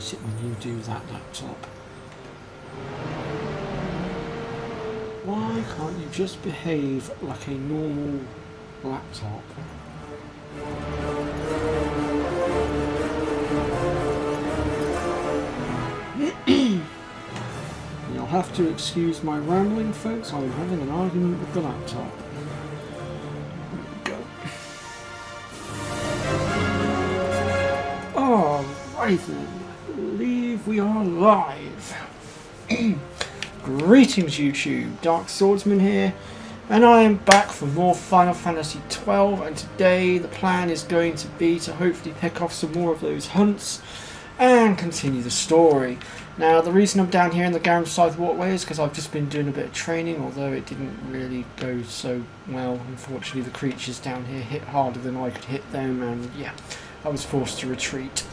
hate it when you do that, laptop. Why can't you just behave like a normal laptop? You'll have to excuse my rambling, folks. I'm having an argument with the laptop. There we go. Alright then, I believe we are live. Greetings YouTube, Dark Swordsman here, and I am back for more Final Fantasy XII, and today the plan is going to be to hopefully pick off some more of those hunts and continue the story. Now the reason I'm down here in the Garam Walkway is because I've just been doing a bit of training, although it didn't really go so well. Unfortunately the creatures down here hit harder than I could hit them, and yeah, I was forced to retreat.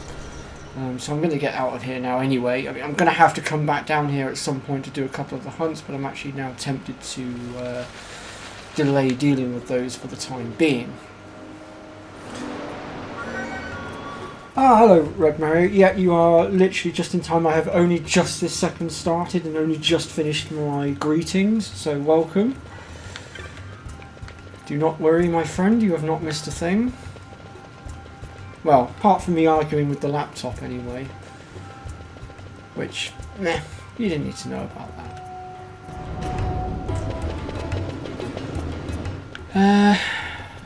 So I'm going to get out of here now anyway. I mean, I'm going to have to come back down here at some point to do a couple of the hunts, but I'm actually now tempted to delay dealing with those for the time being. Ah, hello, Red Mario. Yeah, you are literally just in time. I have only just this second started and only just finished my greetings, so welcome. Do not worry, my friend, you have not missed a thing. Well, apart from me arguing with the laptop anyway. Which, meh, you didn't need to know about that.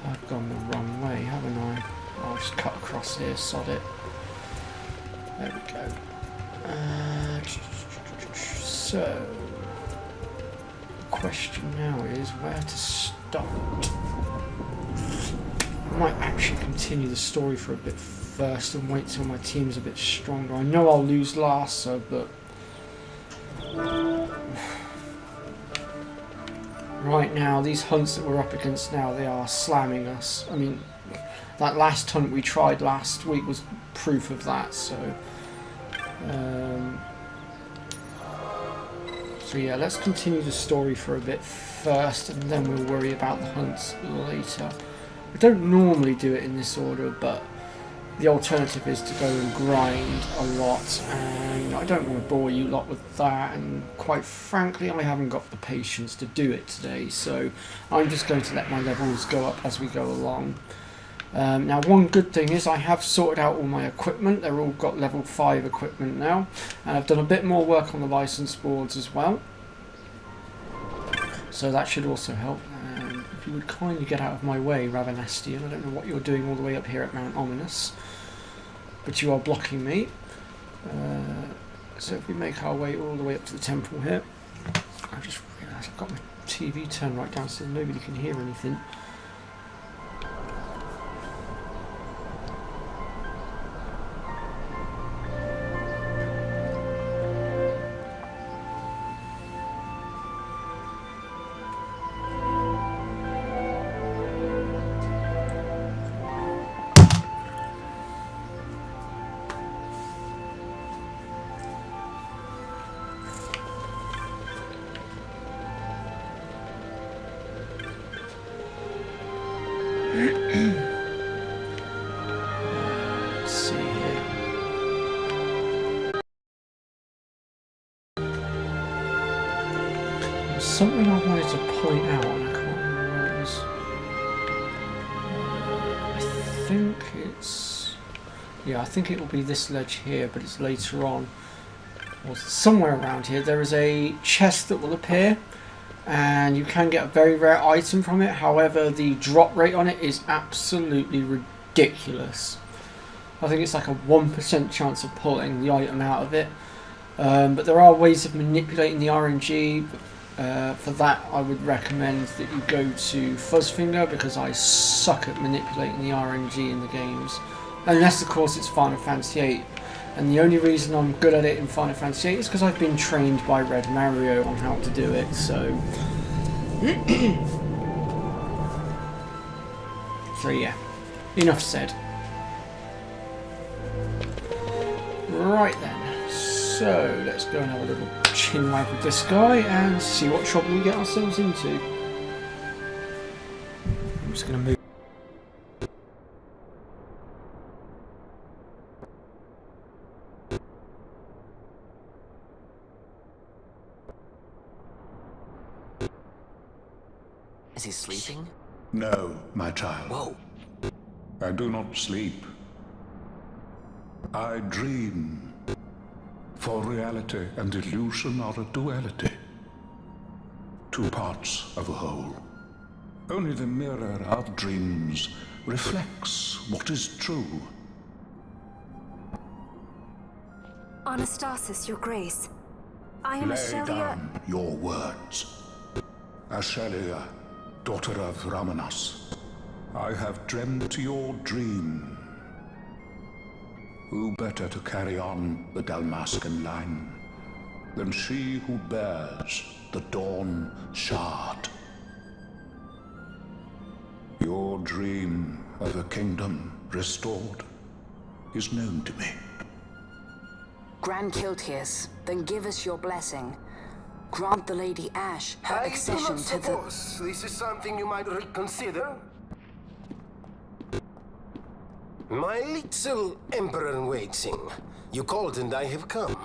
I've gone the wrong way, haven't I? I'll just cut across here, sod it. There we go. So, the question now is where to start. I might actually continue the story for a bit first and wait till my team's a bit stronger. I know I'll lose last, so, but right now, these hunts that we're up against now, they are slamming us. I mean, that last hunt we tried last week was proof of that, so yeah, let's continue the story for a bit first and then we'll worry about the hunts later. I don't normally do it in this order, but the alternative is to go and grind a lot, and I don't want to bore you lot with that, and quite frankly I haven't got the patience to do it today, so I'm just going to let my levels go up as we go along. Now one good thing is I have sorted out all my equipment. They're all got level 5 equipment now, and I've done a bit more work on the license boards as well, so that should also help. If you would kindly get out of my way, Ravanastian, I don't know what you're doing all the way up here at Mount Ominous, but you are blocking me. So if we make our way all the way up to the temple here, I just realised I've got my TV turned right down so nobody can hear anything. Let's see here. There's something I wanted to point out and I can't remember what it was. I think it's... yeah, I think it will be this ledge here, but it's later on. Or somewhere around here there is a chest that will appear, and you can get a very rare item from it. However, the drop rate on it is absolutely ridiculous. I think it's like a 1% chance of pulling the item out of it. But there are ways of manipulating the RNG. For that, I would recommend that you go to Fuzzfinger, because I suck at manipulating the RNG in the games. Unless, of course, it's Final Fantasy VIII. And the only reason I'm good at it in Final Fantasy VIII is because I've been trained by Red Mario on how to do it, so... so yeah, enough said. Right then, so let's go and have a little chinwag with this guy and see what trouble we get ourselves into. I'm just going to move. sleepwalking? No, my child. Whoa. I do not sleep. I dream. For reality and illusion are a duality. Two parts of a whole. Only the mirror of dreams reflects what is true. Anastasis, Your Grace. I am Lay Ashelia. down your words. Ashelia, daughter of Ramanas, I have dreamt your dream. Who better to carry on the Dalmascan line than she who bears the Dawn Shard? Your dream of a kingdom restored is known to me. Grand Kiltias, then give us your blessing. Grant the Lady Ash her accession to the... I do not suppose this is something you might reconsider. My little emperor-in-waiting. You called and I have come.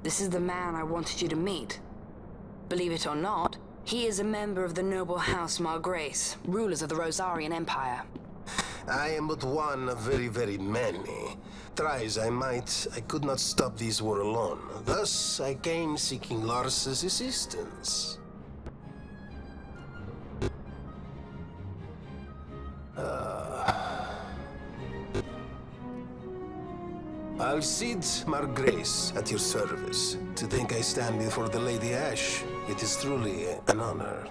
This is the man I wanted you to meet. Believe it or not, he is a member of the noble house Margrace, rulers of the Rosarian Empire. I am but one of very, very many. Try as I might, I could not stop this war alone. Thus, I came seeking Lars's assistance. Alcide Margrace at your service. To think I stand before the Lady Ash, it is truly an honor.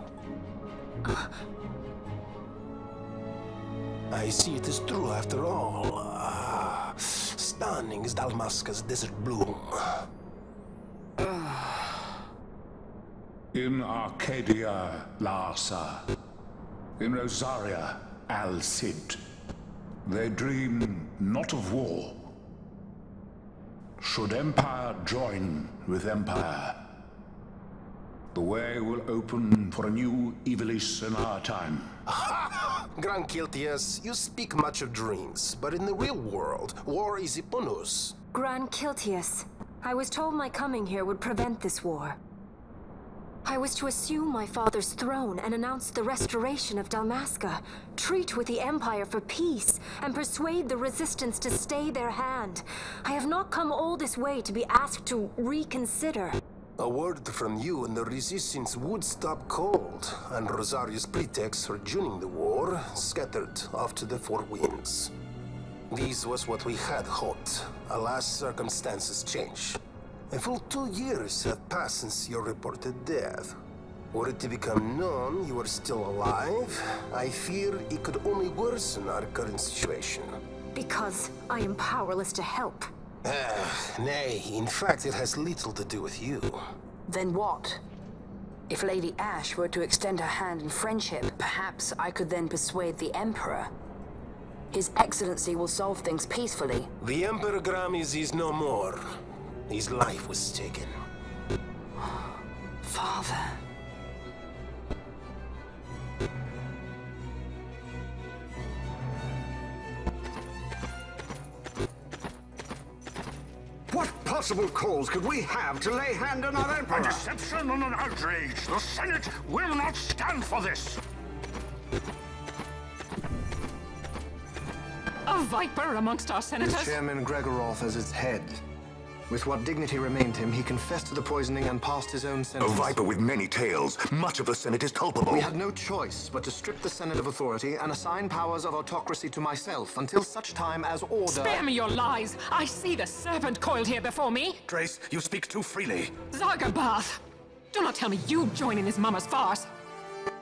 I see it is true after all. Stunning is Dalmasca's desert bloom. In Arcadia, Larsa. In Rosaria, Alcid. They dream not of war. Should empire join with empire, the way will open for a new Evilis in our time. Grand Kiltias, you speak much of dreams, but in the real world, war is upon us. Grand Kiltias, I was told my coming here would prevent this war. I was to assume my father's throne and announce the restoration of Dalmasca, treat with the Empire for peace, and persuade the Resistance to stay their hand. I have not come all this way to be asked to reconsider. A word from you and the Resistance would stop cold, and Rosaria's pretext for joining the war scattered off to the four winds. This was what we had hoped. Alas, circumstances change. A full 2 years have passed since your reported death. Were it to become known you are still alive, I fear it could only worsen our current situation. Because I am powerless to help. Nay, in fact it has little to do with you. Then what? If Lady Ash were to extend her hand in friendship, perhaps I could then persuade the Emperor. His Excellency will solve things peacefully. The Emperor Gramis is no more. His life was taken. Father. What possible cause could we have to lay hand on our Emperor? A deception and an outrage! The Senate will not stand for this! A viper amongst our senators? With Chairman Gregoroth as its head. With what dignity remained him, he confessed to the poisoning and passed his own A sentence. viper with many tails. Much of the Senate is culpable. We had no choice but to strip the Senate of authority and assign powers of autocracy to myself until such time as order... Spare me your lies! I see the serpent coiled here before me! Trace, you speak too freely. Zargabath! Do not tell me you join in this mama's farce!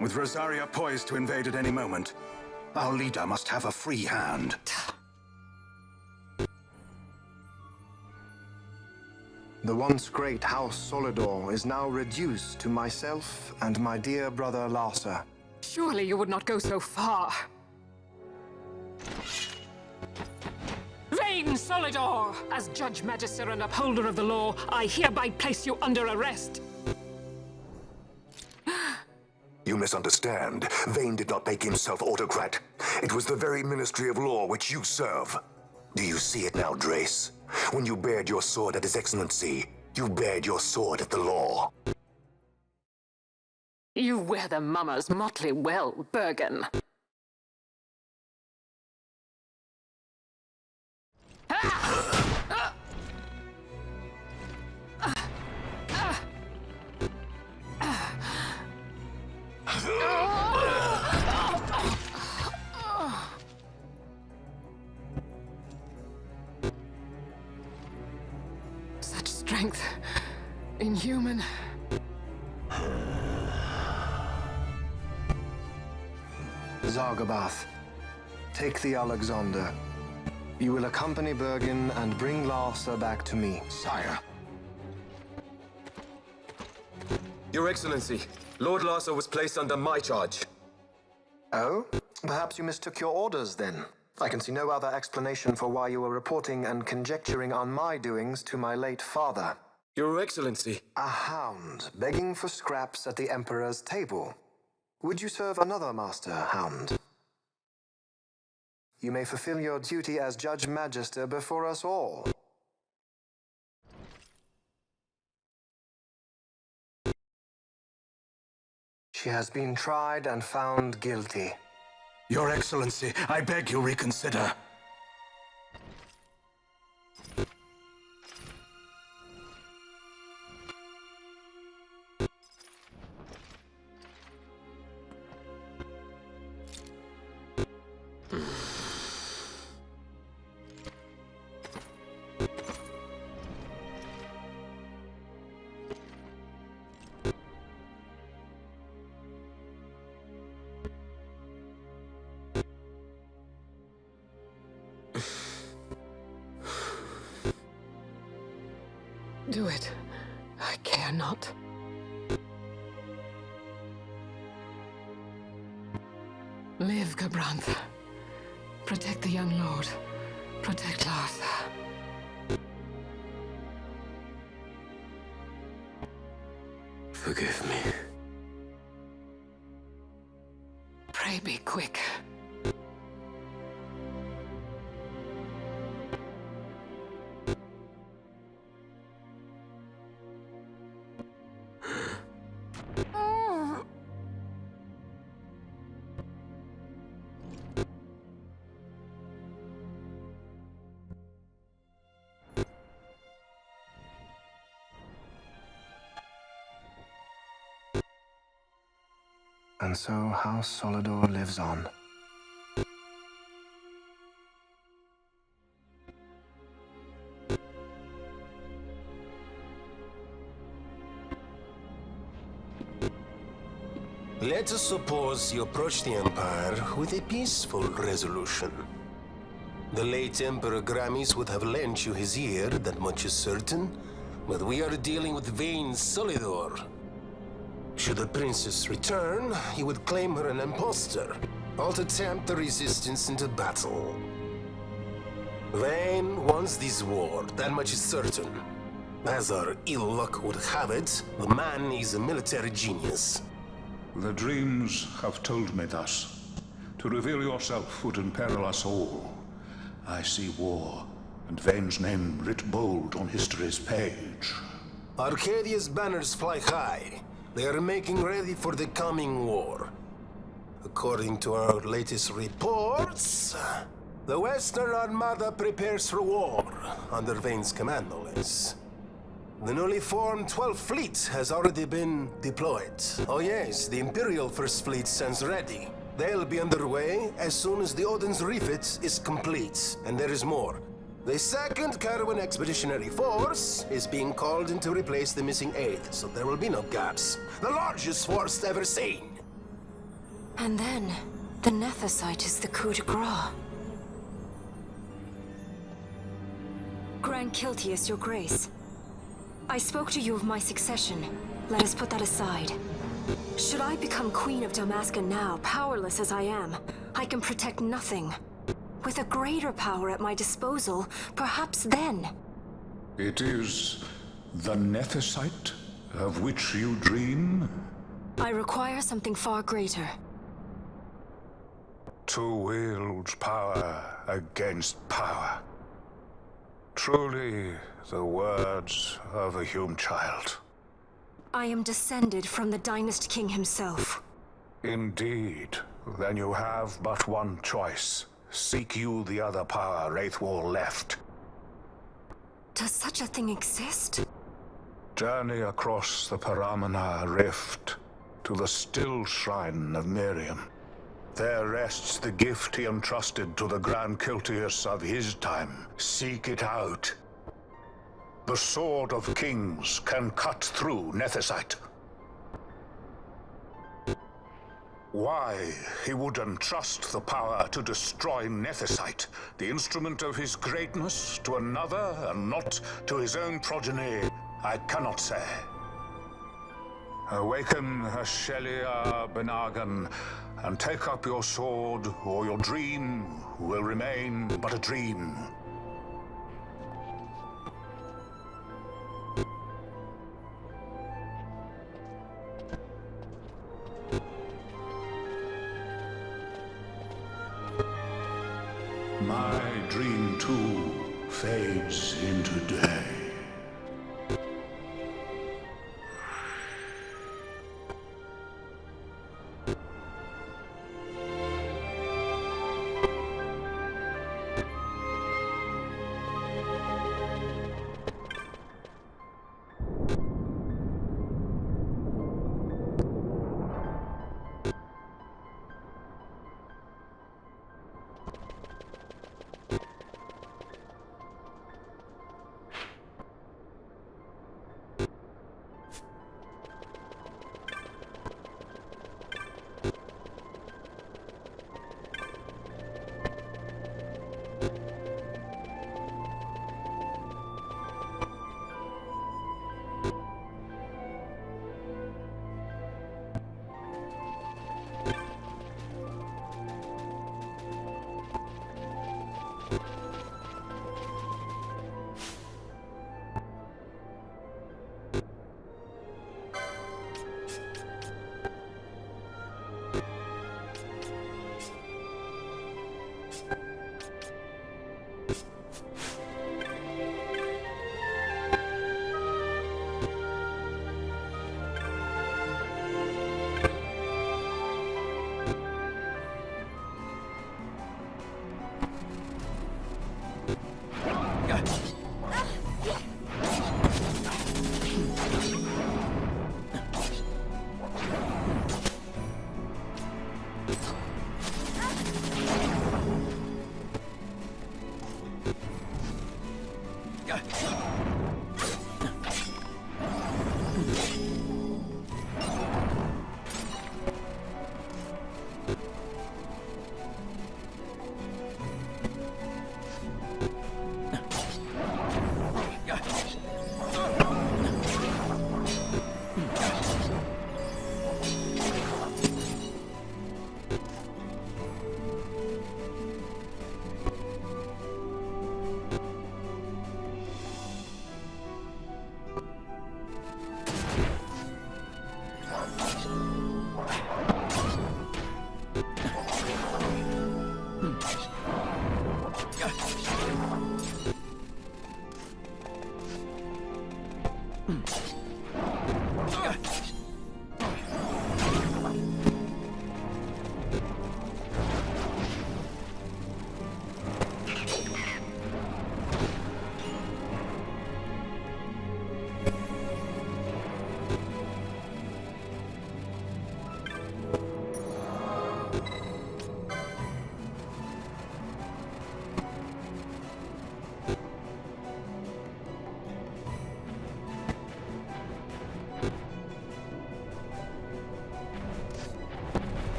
With Rosaria poised to invade at any moment, our leader must have a free hand. The once great House Solidor is now reduced to myself and my dear brother Larsa. Surely you would not go so far. Vain Solidor! As Judge Magister and upholder of the law, I hereby place you under arrest. You misunderstand. Vane did not make himself autocrat. It was the very Ministry of Law which you serve. Do you see it now, Drace? When you bared your sword at His Excellency, you bared your sword at the law. You wear the mummer's motley well, Bergen. Such strength. Inhuman. Zargabath, take the Alexander. You will accompany Bergen and bring Larsa back to me. Sire. Your Excellency, Lord Larsa was placed under my charge. Oh? Perhaps you mistook your orders then. I can see no other explanation for why you were reporting and conjecturing on my doings to my late father. Your Excellency. A hound begging for scraps at the Emperor's table. Would you serve another master, Hound? You may fulfill your duty as Judge Magister before us all. She has been tried and found guilty. Your Excellency, I beg you reconsider. Do it. I care not. Live, Gabrantha. Protect the young lord. Protect Larsa. Forgive me. Pray be quick. And so House Solidor lives on. Let us suppose you approach the Empire with a peaceful resolution. The late Emperor Gramis would have lent you his ear, that much is certain, but we are dealing with vain Solidor. Should the princess return, he would claim her an impostor, or to tempt the resistance into battle. Vayne wants this war, that much is certain. As our ill luck would have it, the man is a military genius. The dreams have told me thus. To reveal yourself would imperil us all. I see war, and Vayne's name writ bold on history's page. Arcadia's banners fly high. They are making ready for the coming war. According to our latest reports, the Western Armada prepares for war, under Vayne's command, no less. The newly formed 12th Fleet has already been deployed. Oh yes, the Imperial First Fleet stands ready. They'll be underway as soon as the Odin's refit is complete. And there is more. The 2nd Caravan Expeditionary Force is being called in to replace the missing 8th, so there will be no gaps. The largest force ever seen. And then, the Nethicite is the coup de grace. Grand Kiltius, your grace. I spoke to you of my succession. Let us put that aside. Should I become Queen of Dalmasca now, powerless as I am, I can protect nothing. With a greater power at my disposal, perhaps then. It is the Nethicite of which you dream? I require something far greater. To wield power against power. Truly, the words of a Hume child. I am descended from the Dynast King himself. Indeed. Then you have but one choice. Seek you the other power Wraithwall left. Does such a thing exist? Journey across the Paramana Rift to the still shrine of Miriam. There rests the gift he entrusted to the Grand Kiltius of his time. Seek it out. The Sword of Kings can cut through Nethicite. Why he would entrust the power to destroy Nethicite, the instrument of his greatness, to another and not to his own progeny, I cannot say. Awaken Ashelia Benagan, and take up your sword, or your dream will remain but a dream. My dream too fades into day.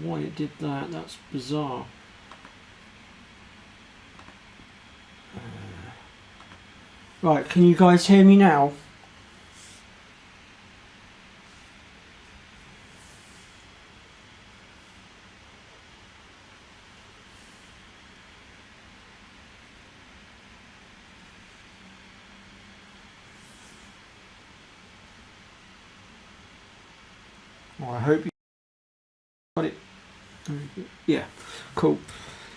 why it did that. That's bizarre. Right, can you guys hear me now? Well, I hope you got it. Yeah, cool.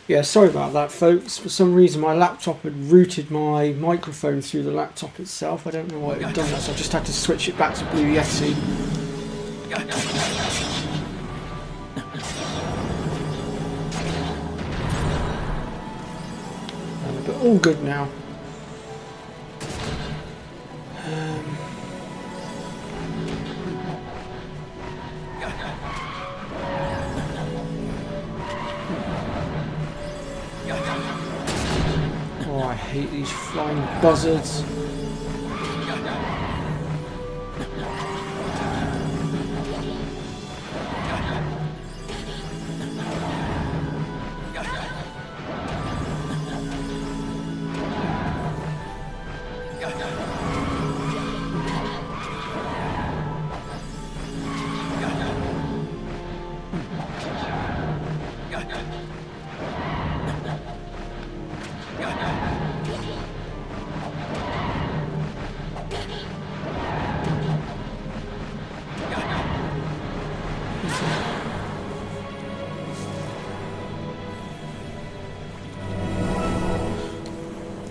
Yeah, sorry about that, folks. For some reason, my laptop had routed my microphone through the laptop itself. I don't know why it had done that, so I just had to switch it back to Blue Yeti. But all good now. Oh, I hate these flying buzzards.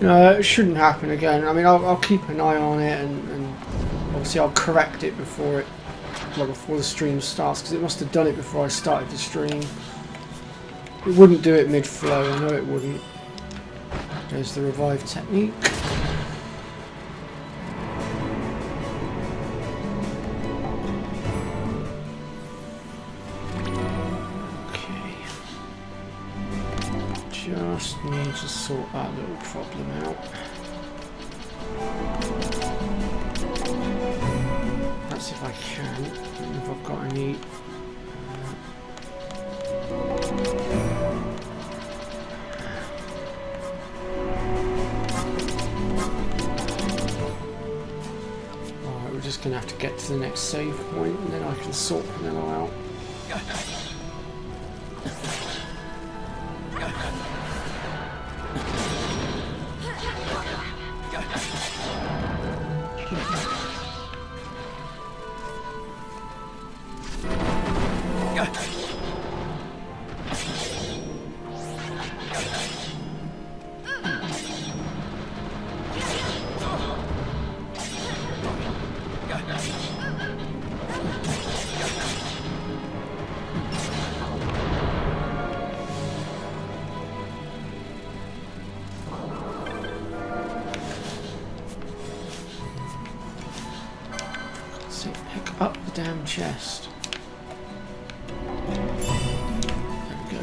It shouldn't happen again. I mean, I'll keep an eye on it, and obviously I'll correct it before the stream starts, because it must have done it before I started the stream. It wouldn't do it mid-flow, I know it wouldn't. There's the revive technique. Just need to sort that little problem out. That's if I can. I don't know if I've got any. Alright, we're just going to have to get to the next save point, and then I can sort Vanilla out. Pick up the damn chest. There we go.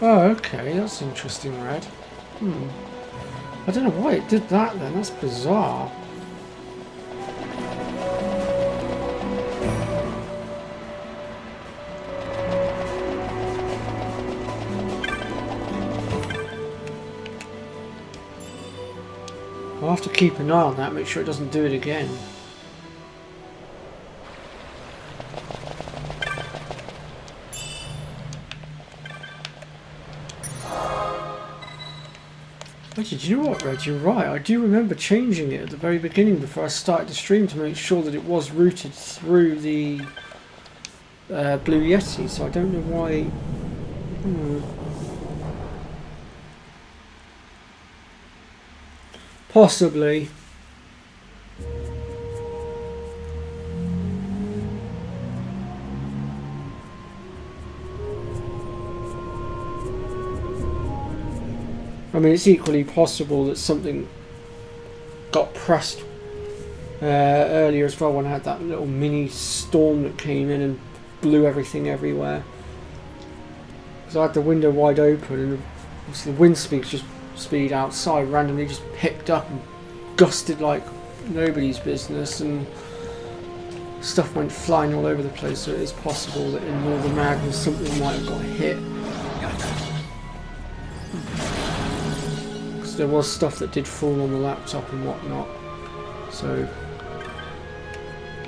Oh, okay, that's interesting, Red. I don't know why it did that then, that's bizarre. I'll have to keep an eye on that, make sure it doesn't do it again. Did you know what, Red? You're right. I do remember changing it at the very beginning before I started the stream to make sure that it was routed through the Blue Yeti, so I don't know why. Possibly. I mean, it's equally possible that something got pressed earlier as well when I had that little mini storm that came in and blew everything everywhere. Because I had the window wide open and obviously the wind speed outside randomly just picked up and gusted like nobody's business, and stuff went flying all over the place, so it is possible that in Northern Madness something might have got hit. Because there was stuff that did fall on the laptop and whatnot, so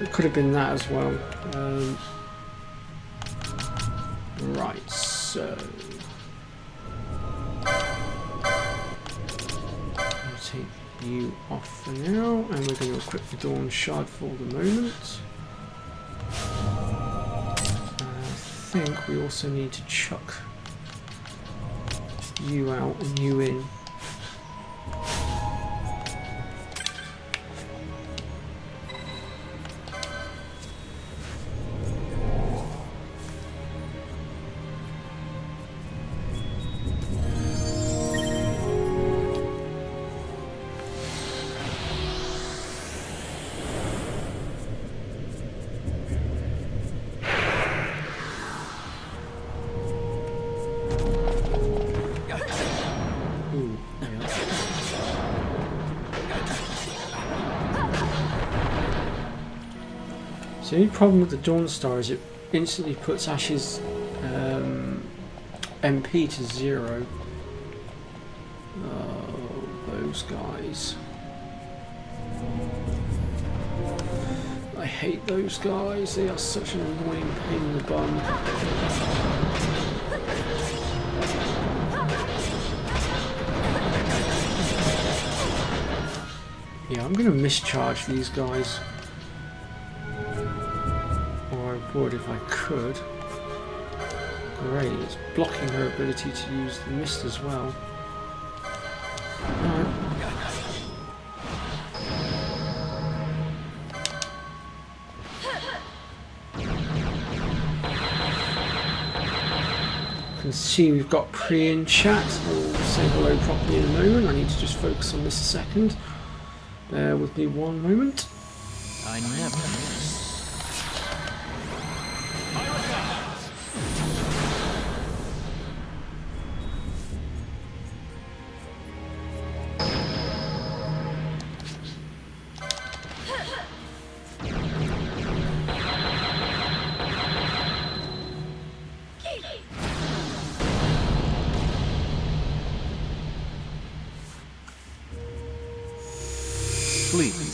it could have been that as well. Right, so I'll take you off for now, and we're going to equip the Dawn Shard for the moment. I think we also need to chuck you out and you in. The only problem with the Dawn Star is it instantly puts Ash's MP to 0. Oh, those guys. I hate those guys, they are such an annoying pain in the bum. Yeah, I'm going to mischarge these guys. Would if I could. Great, it's blocking her ability to use the mist as well. Alright. You can see we've got Pri in chat. I'll say hello properly in a moment. I need to just focus on this a second. Bear with me one moment. I never please.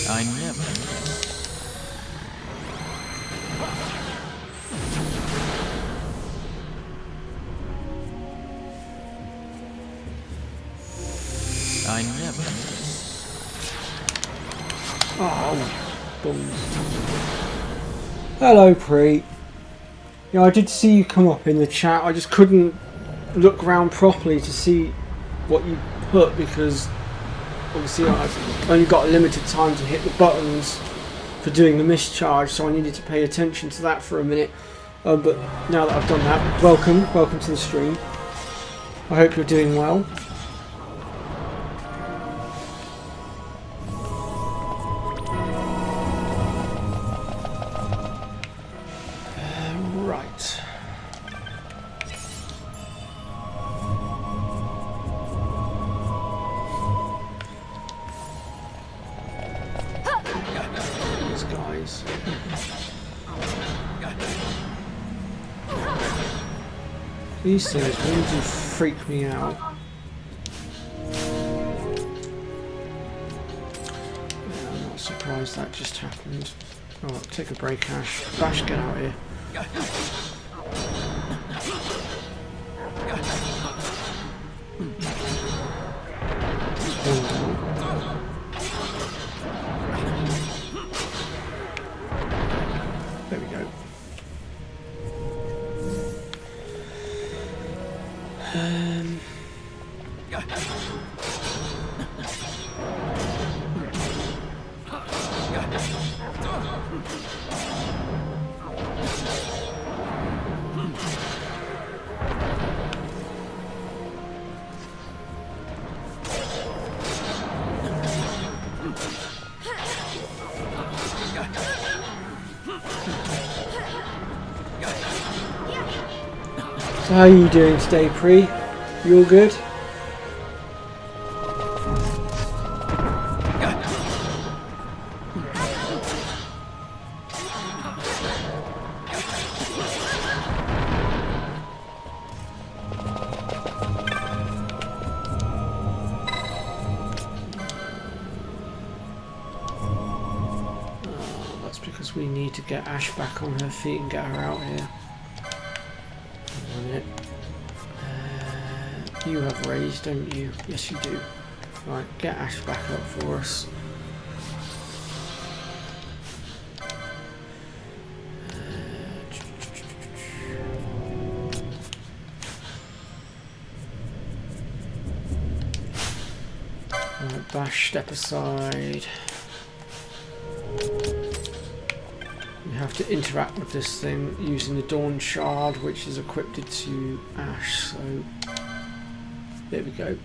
I never. I never. Oh, bums. Hello, Pri. Yeah, I did see you come up in the chat. I just couldn't look around properly to see what you put because obviously I've only got a limited time to hit the buttons for doing the mischarge, so I needed to pay attention to that for a minute. But now that I've done that, welcome to the stream. I hope you're doing well. Right. These guys. These things really do freak me out. Yeah, I'm not surprised that just happened. Oh, take a break, Ash. Bash, get out here. There we go. So how are you doing today, Pre? You all good? That's because we need to get Ash back on her feet and get her out here. You have raised, don't you? Yes, you do. Right, get Ash back up for us. Right, Bash, step aside. We have to interact with this thing using the Dawn Shard, which is equipped to Ash, so there we go.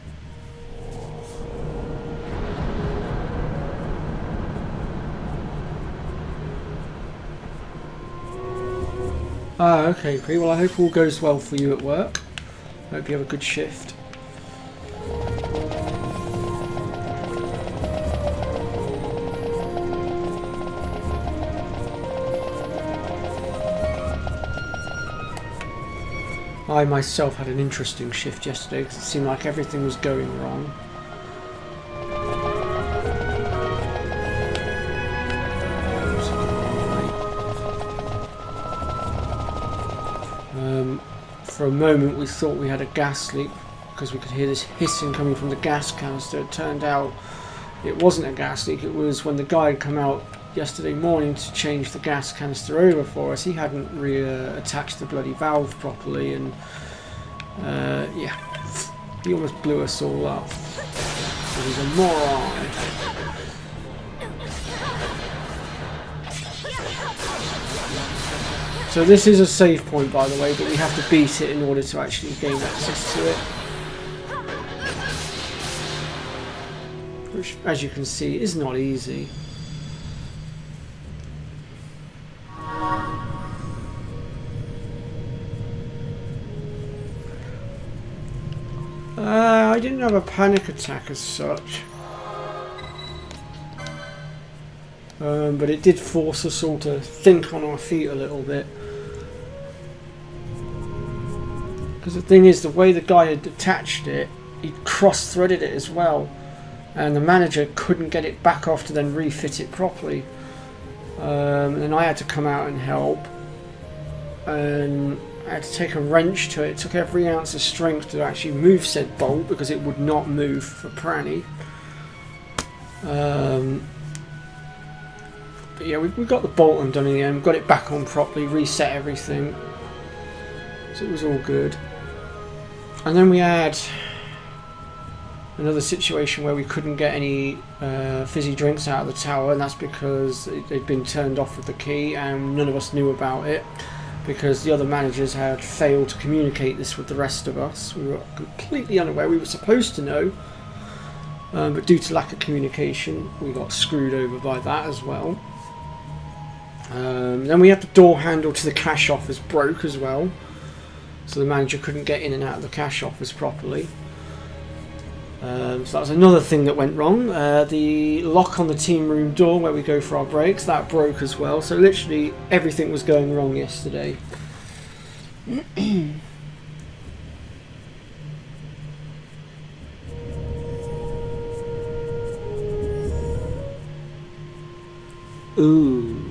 Ah, okay, Pre. Well, I hope all goes well for you at work. I hope you have a good shift. I myself had an interesting shift yesterday because it seemed like everything was going wrong. For a moment we thought we had a gas leak because we could hear this hissing coming from the gas canister. It turned out it wasn't a gas leak, it was when the guy had come out yesterday morning to change the gas canister over for us. He hadn't reattached the bloody valve properly, and yeah, he almost blew us all up. So he's a moron. So this is a save point, by the way, but we have to beat it in order to actually gain access to it. Which, as you can see, is not easy. I didn't have a panic attack as such. But it did force us all to think on our feet a little bit. Because the thing is, the way the guy had attached it, he cross-threaded it as well. And the manager couldn't get it back off to then refit it properly. And then I had to come out and help. And I had to take a wrench to it. It took every ounce of strength to actually move said bolt because it would not move for Pranny. But yeah, we got the bolt undone in the end, got it back on properly, reset everything. So it was all good. And then we had another situation where we couldn't get any fizzy drinks out of the tower, and that's because they'd been turned off with the key and none of us knew about it because the other managers had failed to communicate this with the rest of us. We were completely unaware. We were supposed to know, but due to lack of communication we got screwed over by that as well. Then we had the door handle to the cash office broke as well, so the manager couldn't get in and out of the cash office properly. So that was another thing that went wrong. The lock on the team room door where we go for our breaks, that broke as well. So literally everything was going wrong yesterday. Ooh.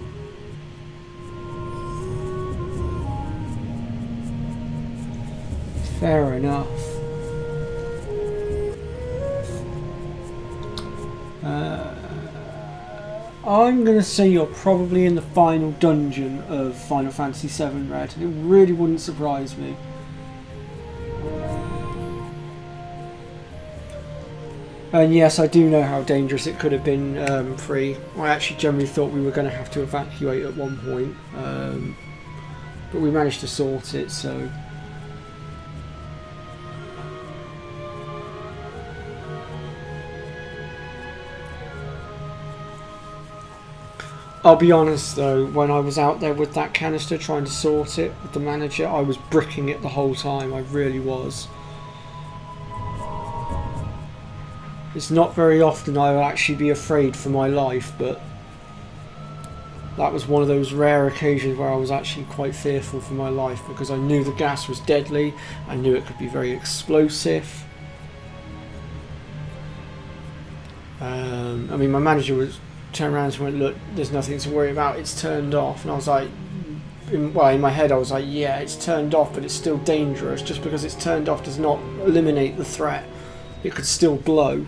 Fair enough. I'm going to say you're probably in the final dungeon of Final Fantasy VII Red. It really wouldn't surprise me. And yes, I do know how dangerous it could have been free. I actually generally thought we were going to have to evacuate at one point. But we managed to sort it, so... I'll be honest though, when I was out there with that canister trying to sort it with the manager, I was bricking it the whole time. I really was. It's not very often I will actually be afraid for my life, but that was one of those rare occasions where I was actually quite fearful for my life because I knew the gas was deadly. I knew it could be very explosive. I mean, my manager was turned around and went, "Look, there's nothing to worry about. It's turned off." And I was like, in my head, I was like, "Yeah, it's turned off, but it's still dangerous. Just because it's turned off does not eliminate the threat. It could still blow.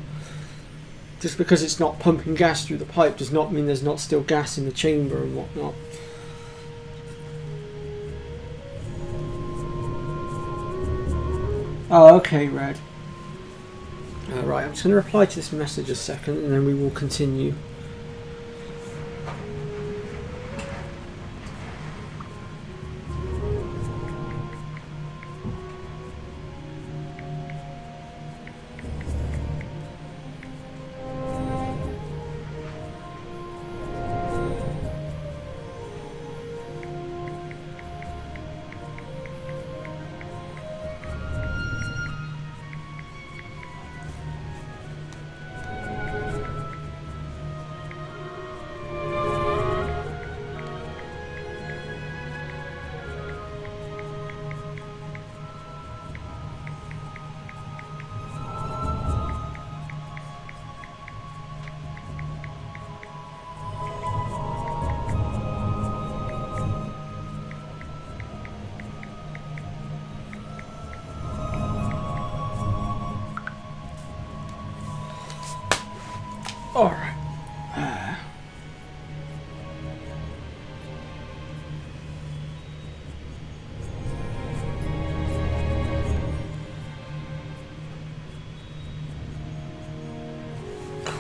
Just because it's not pumping gas through the pipe does not mean there's not still gas in the chamber and whatnot." Oh, okay, Red. Right, I'm just going to reply to this message a second and then we will continue. Alright.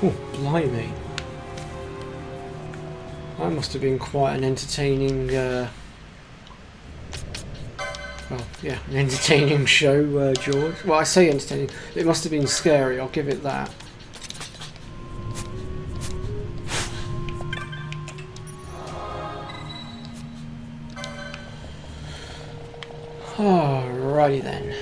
Oh, blimey. That must have been quite an entertaining, well, yeah, an entertaining show, George. Well, I say entertaining. It must have been scary, I'll give it that. Alrighty then.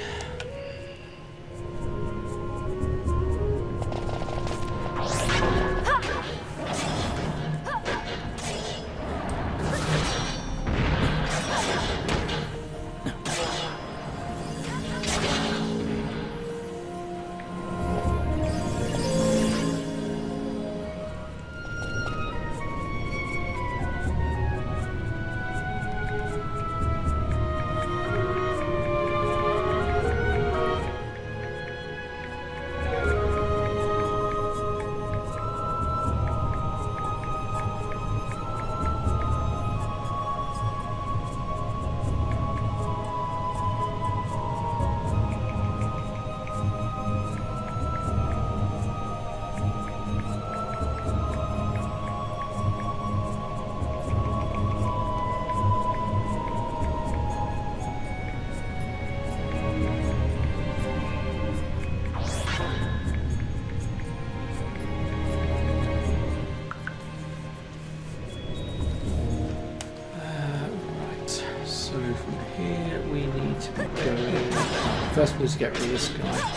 First we need to get rid of this guy.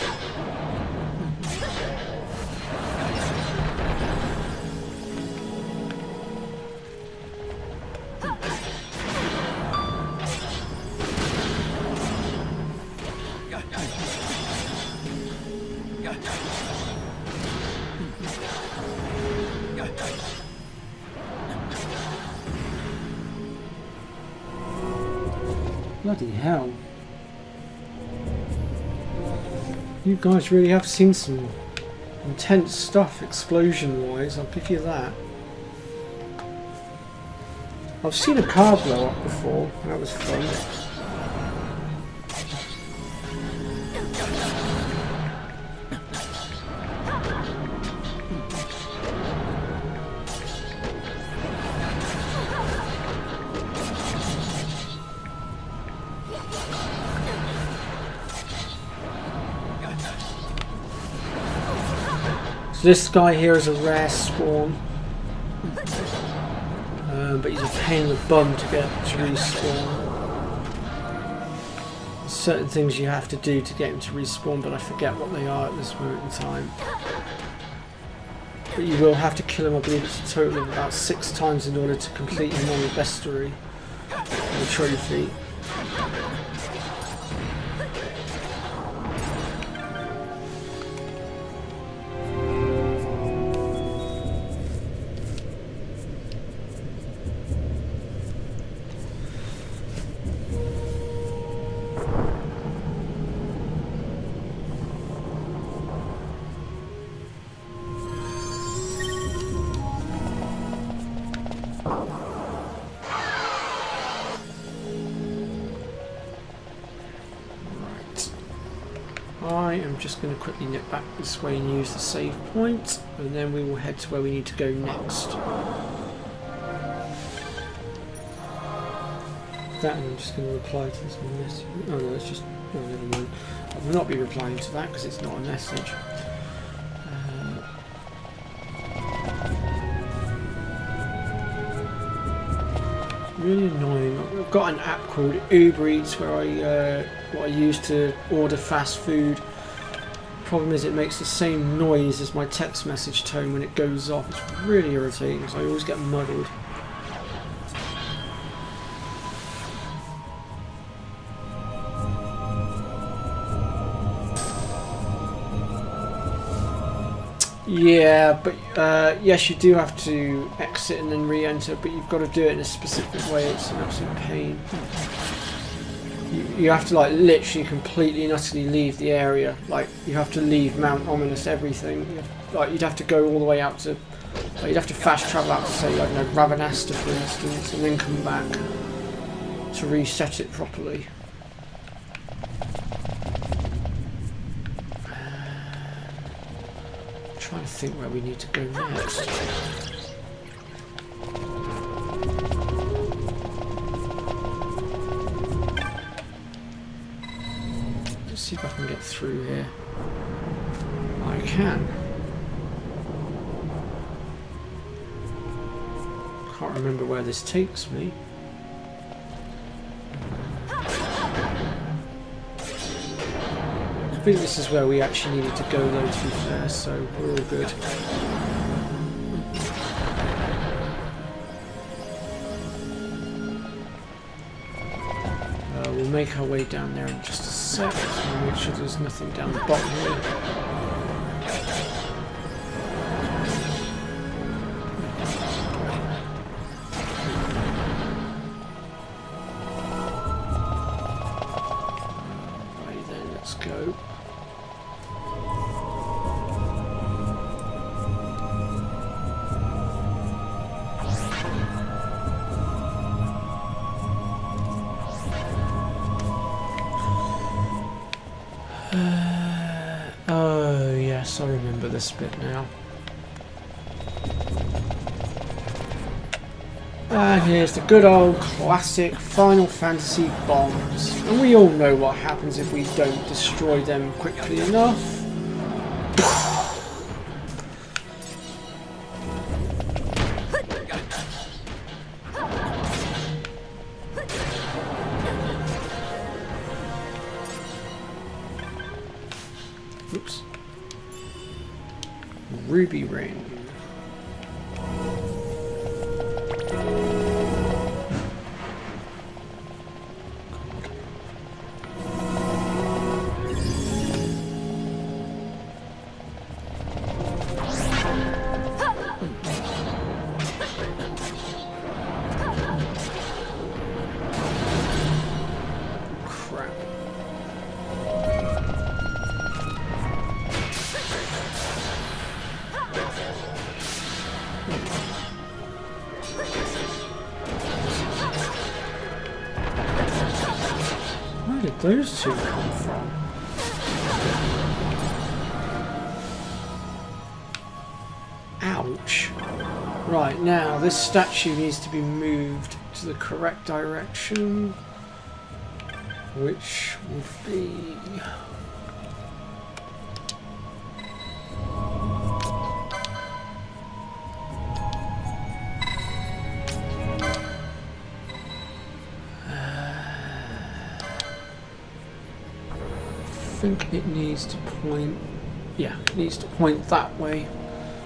Bloody hell. You guys really have seen some intense stuff explosion-wise, I'll give you that. I've seen a car blow up before, that was fun. So this guy here is a rare spawn. but he's a pain in the bum to get to respawn. There's certain things you have to do to get him to respawn, but I forget what they are at this moment in time. But you will have to kill him, I believe it's a total of about 6 times in order to complete him on the bestiary, the trophy. I am just going to quickly nip back this way and use the save point, and then we will head to where we need to go next. That, and I'm just going to reply to this message. Oh no, it's just... oh, never mind. I will not be replying to that because it's not a message. Really annoying. I've got an app called Uber Eats where what I use to order fast food. Problem is it makes the same noise as my text message tone when it goes off. It's really irritating, so I always get muddled. Yeah, but yes, you do have to exit and then re-enter, but you've got to do it in a specific way. It's an absolute pain. You have to like literally completely and utterly leave the area. Like you have to leave Mount Ominous, everything. Like you'd have to go all the way out to, like, you'd have to fast travel out to say like Ravenasta, for instance, and then come back to reset it properly. Trying to think where we need to go next. Let's see if I can get through here. I can. Can't remember where this takes me. I think this is where we actually needed to go though, to be fair, so we're all good. We'll make our way down there in just a sec, and make sure there's nothing down the bottom here. Right then, let's go. Oh yes, I remember this bit now. And here's the good old classic Final Fantasy bombs. And we all know what happens if we don't destroy them quickly enough. Oops. Ruby ring. Where did those two come from? Ouch. Right, now this statue needs to be moved to the correct direction, which would be... think it needs to point... Yeah, it needs to point that way.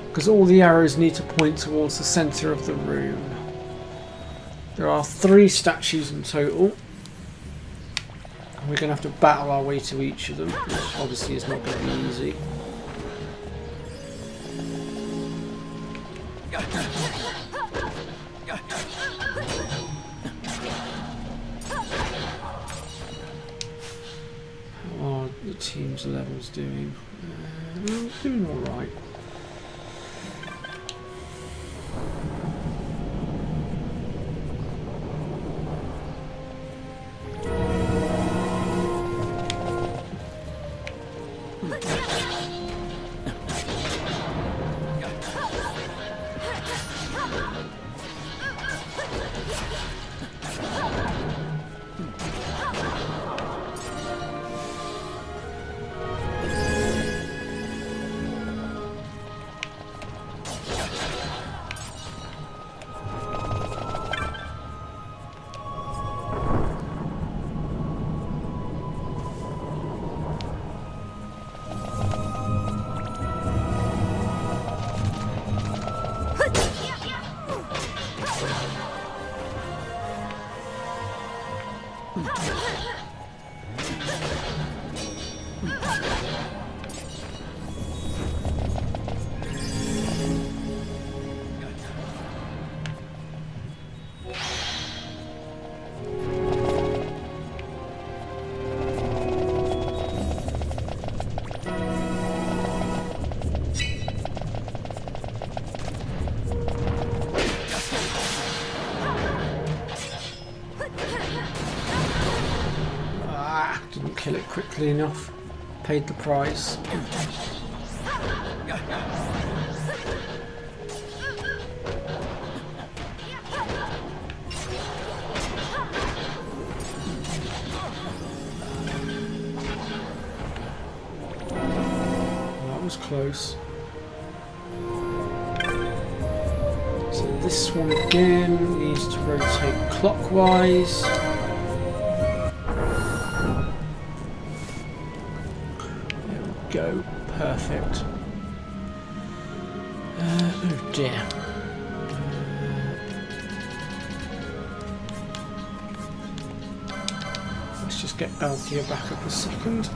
Because all the arrows need to point towards the centre of the room. There are 3 statues in total. And we're going to have to battle our way to each of them, which obviously is not going to be easy. How are the team's levels doing? Doing alright. Kill it quickly enough. Paid the price. That was close. So this one again needs to rotate clockwise. Go. Perfect. Oh dear. Let's just get Althea back up a second.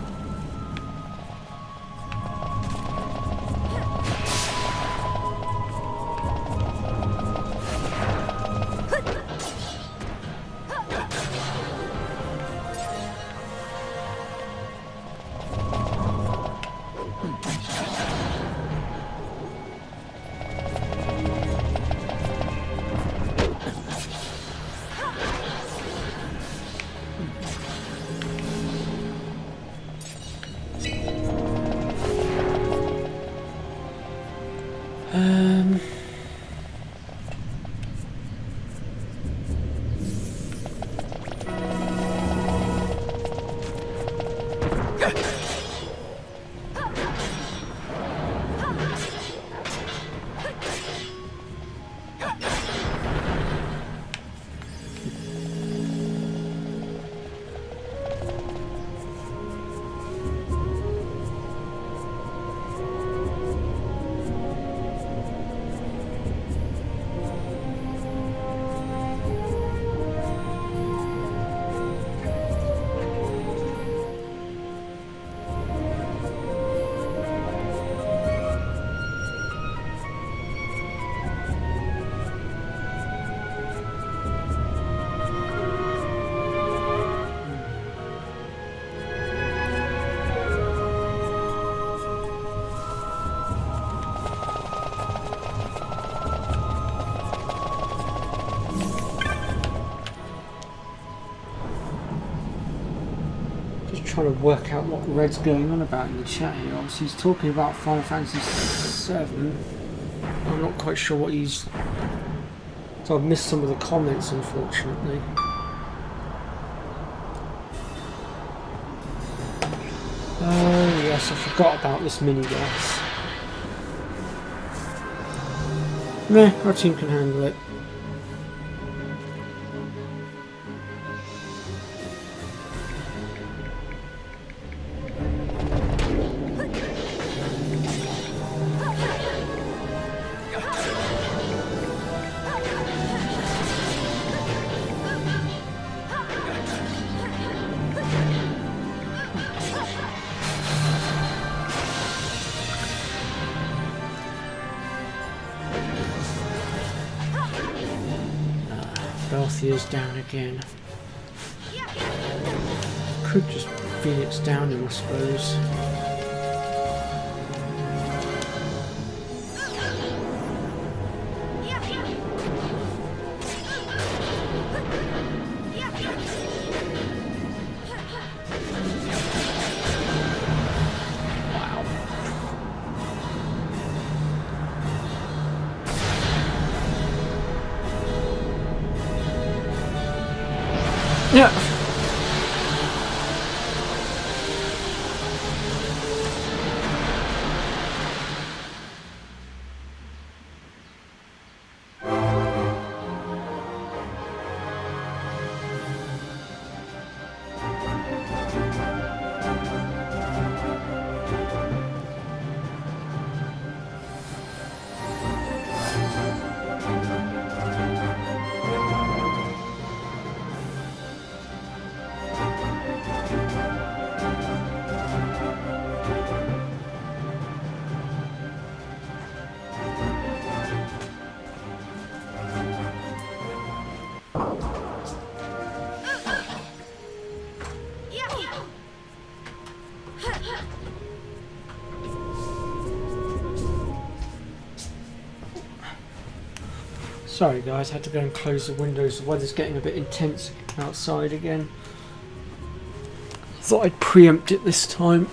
Trying to work out what Red's going on about in the chat here. Obviously he's talking about Final Fantasy VII. I'm not quite sure what he's... So I've missed some of the comments, unfortunately. Oh yes, I forgot about this mini-boss. Meh, our team can handle it. health he is down again. Could just Phoenix down him, I suppose. Yeah. Sorry guys, had to go and close the windows. The weather's getting a bit intense outside again. Thought I'd preempt it this time.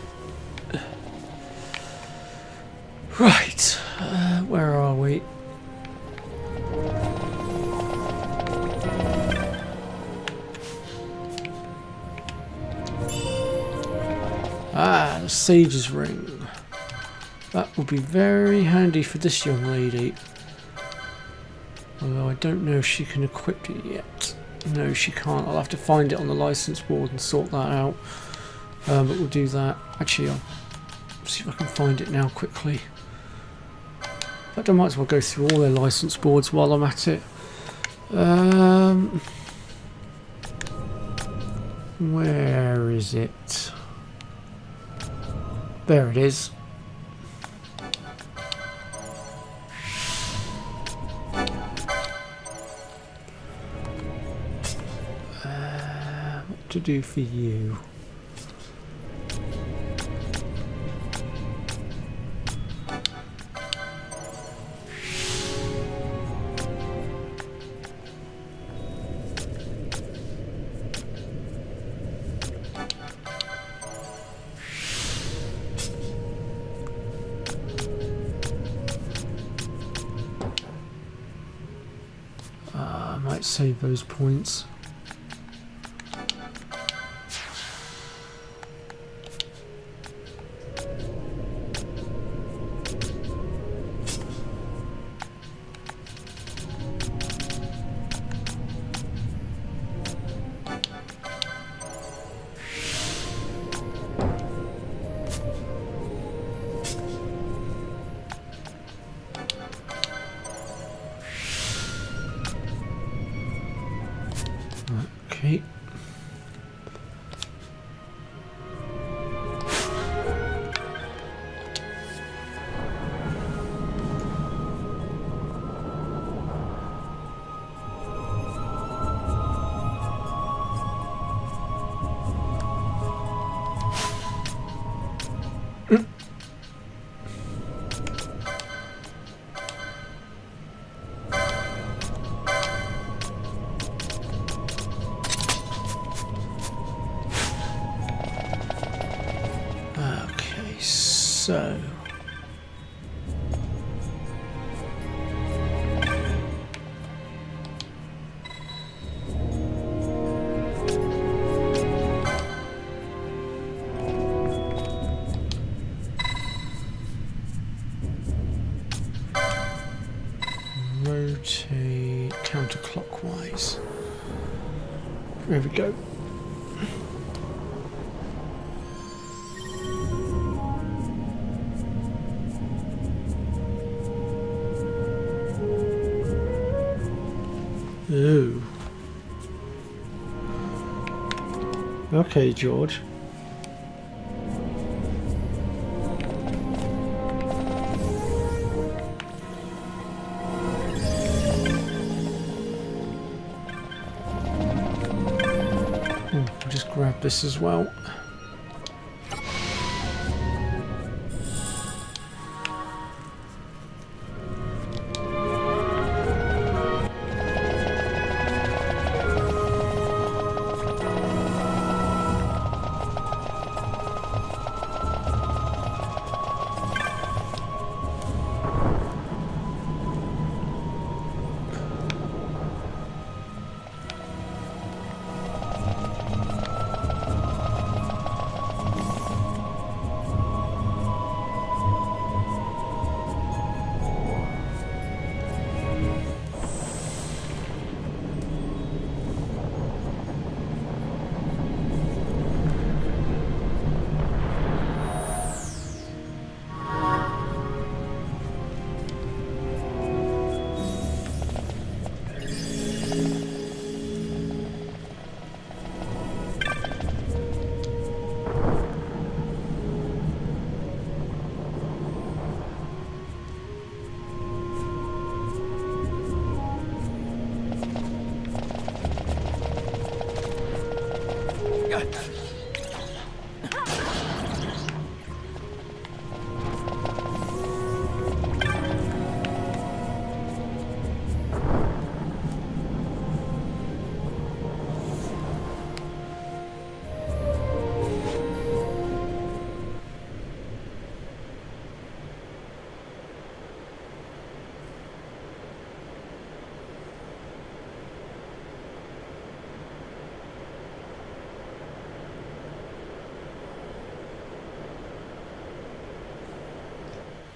Right, where are we? Ah, the Sage's Ring. That will be very handy for this young lady. Although I don't know if she can equip it yet. No, she can't. I'll have to find it on the license board and sort that out. But we'll do that. Actually, I'll see if I can find it now quickly. But I might as well go through all their license boards while I'm at it. Where is it? There it is. What to do for you? I might save those points. Okay. So rotate counterclockwise. There we go. Ooh. Okay, George. grab this as well.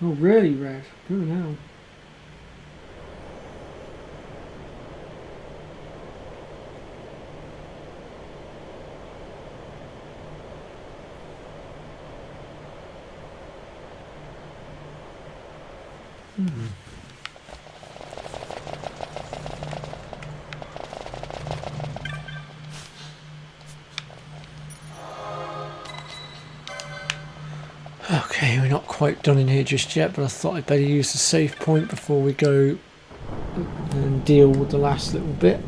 Oh, really red? Good hell. Okay, we're not quite done in here just yet, but I thought I'd better use the save point before we go and deal with the last little bit.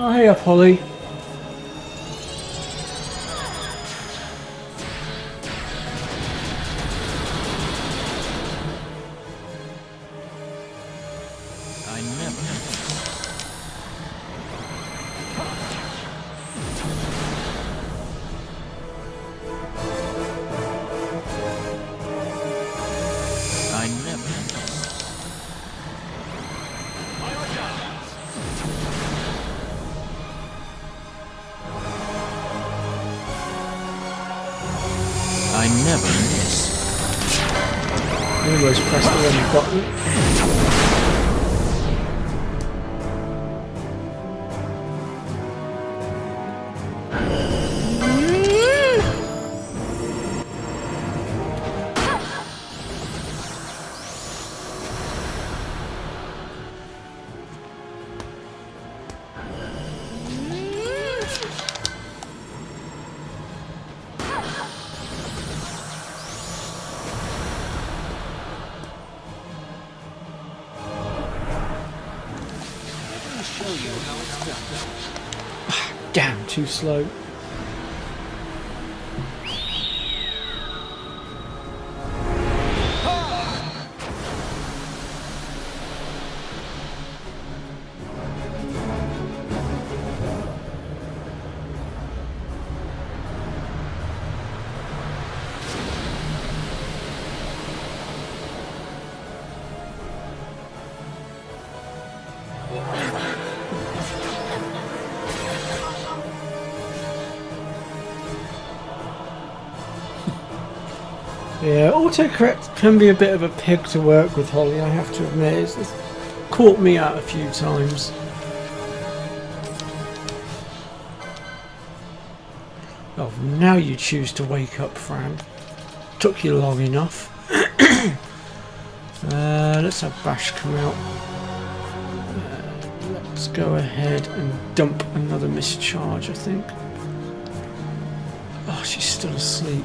Oh, hey up, Holly. I never. I never. I never miss. Almost pressed the wrong button. Damn, too slow. Yeah, autocorrect can be a bit of a pig to work with, Holly, I have to admit. It's caught me out a few times. Oh, now you choose to wake up, Fran. Took you long enough. Let's have Bash come out. Let's go ahead and dump another mischarge, I think. Oh, she's still asleep.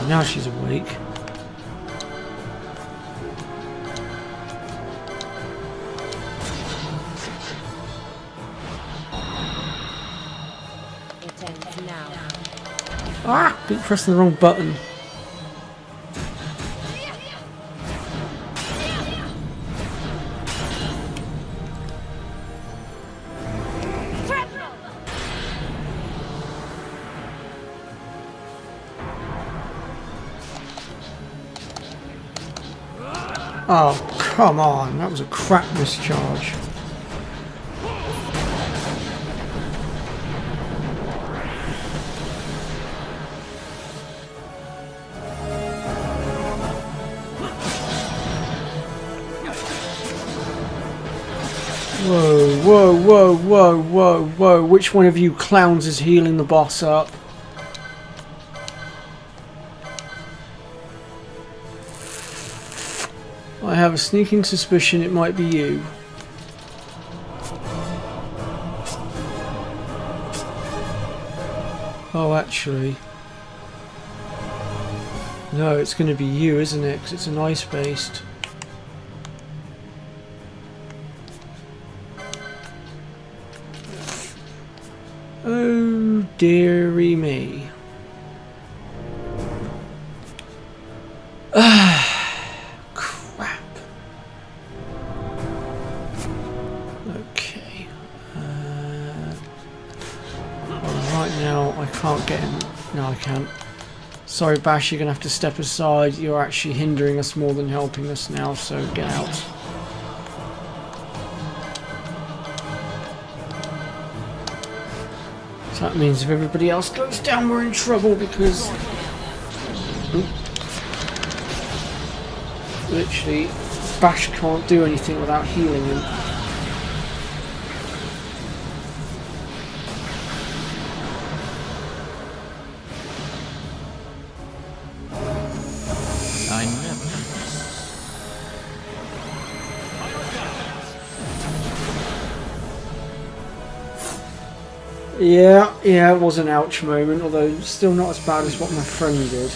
Now she's awake. Ah! Keep pressing the wrong button. Oh, come on. That was a crap mischarge. Whoa, whoa, whoa, whoa, whoa, whoa. Which one of you clowns is healing the boss up? I have a sneaking suspicion it might be you. Oh, actually. No, it's going to be you, isn't it? Because it's an ice-based. Oh, dearie me. Crap. Okay. Right now, I can't get him. No, I can't. Sorry, Bash, you're going to have to step aside. You're actually hindering us more than helping us now, so get out. So that means if everybody else goes down, we're in trouble because... literally, Bash can't do anything without healing him. I never. Yeah, it was an ouch moment, although still not as bad as what my friend did.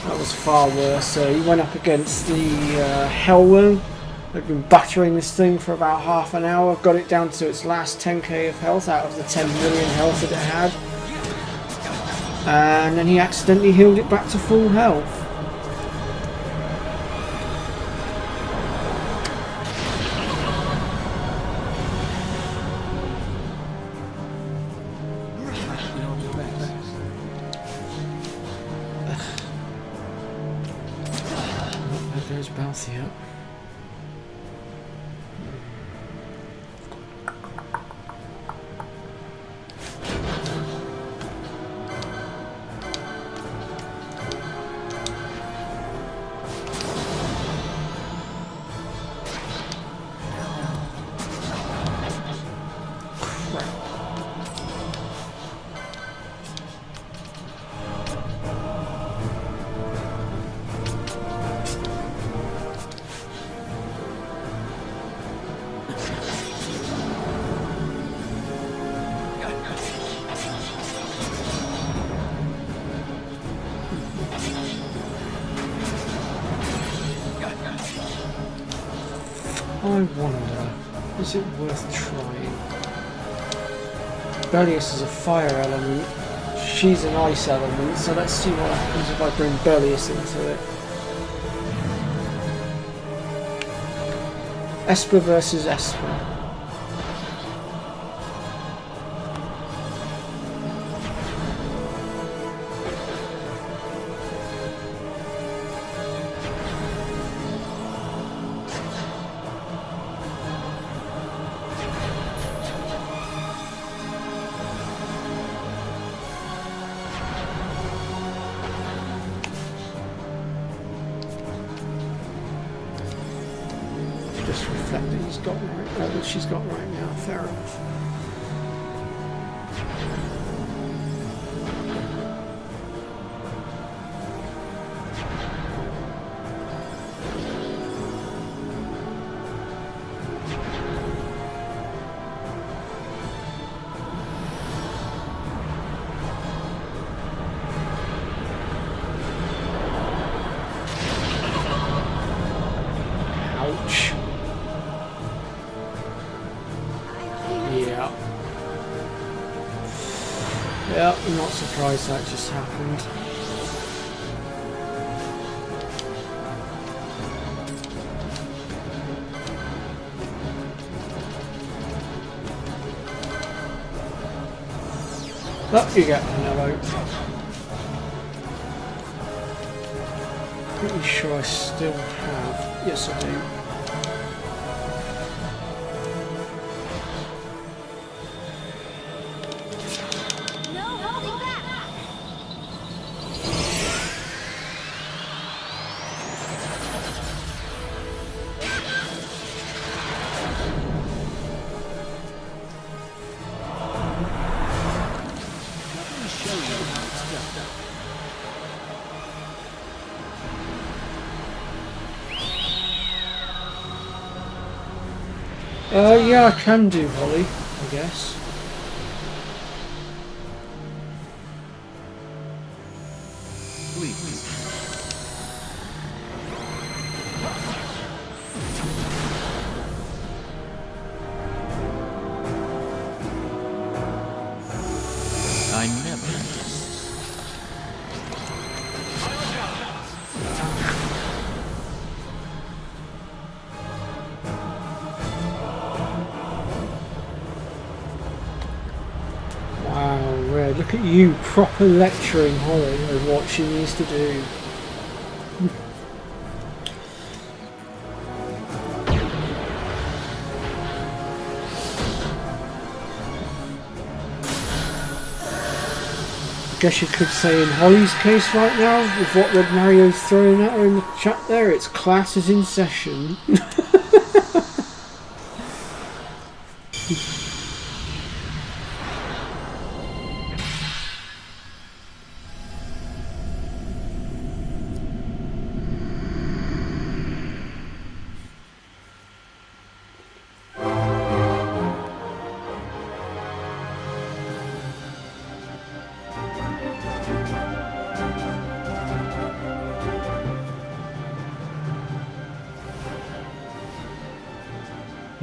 That was far worse. He went up against the Hellworm. They'd been battering this thing for about half an hour, got it down to its last 10k of health out of the 10 million health that it had. And then he accidentally healed it back to full health. There's Bouncy up. I wonder, is it worth trying? Bellius is a fire element, she's an ice element, so let's see what happens if I bring Bellius into it. Esper versus Esper. Just reflect that he's got right, that she's got right now. Fair enough. Ouch. Yeah, I'm not surprised that just happened. Oh, you get Canelo. Pretty sure I still have. Yes, I do. Yeah, I can do Holly, I guess. Please. I never miss. Wow, Red, look at you proper lecturing Holly on what she needs to do. I guess you could say in Holly's case right now, with what Red Mario's throwing at her in the chat there, it's class is in session.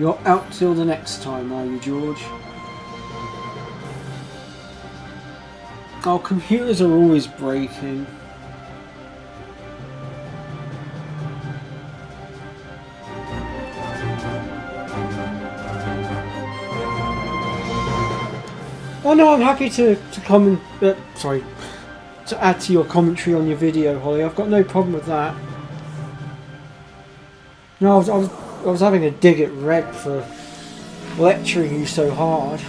You're out till the next time, are you, George? Our computers are always breaking. Oh no, I'm happy to comment. Sorry, to add to your commentary on your video, Holly. I've got no problem with that. No, I was having a dig at Red for lecturing you so hard.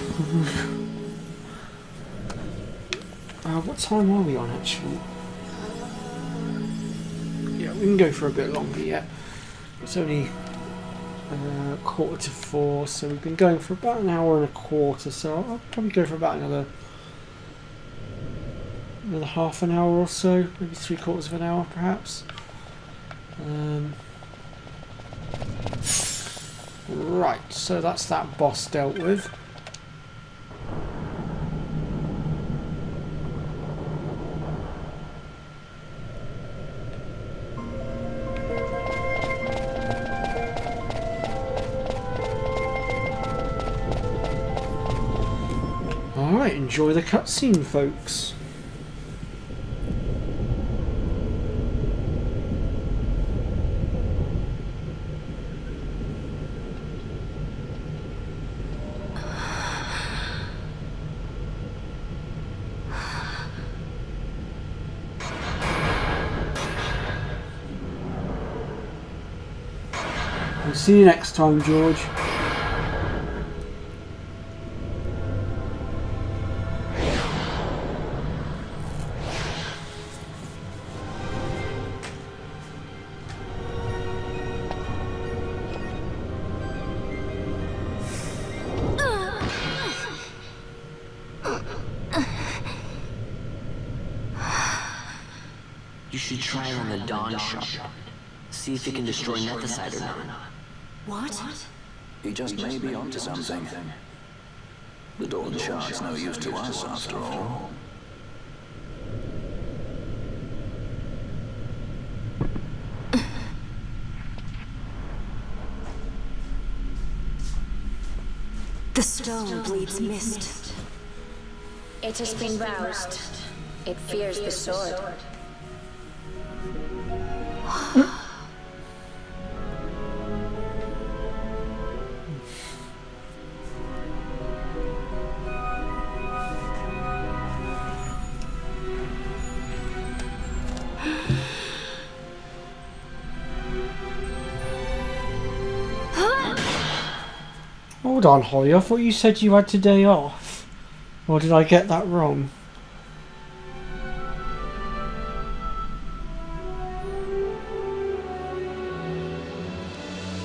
What time are we on actually? Yeah, we can go for a bit longer yet. It's only 3:45, so we've been going for about an hour and a quarter, so I'll probably go for about another half an hour or so, maybe 3/4 of an hour perhaps. Right, so that's that boss dealt with. Alright, enjoy the cutscene, folks. I'll see you next time, George. You should try it on the Dawn Shard. See if it can destroy Nethicite or not. What? He just may be onto something. The Dawn Shard's no use to us, after all. The stone bleeds mist. It has been roused. It fears the sword. Hold on, Holly, I thought you said you had today off. Or did I get that wrong?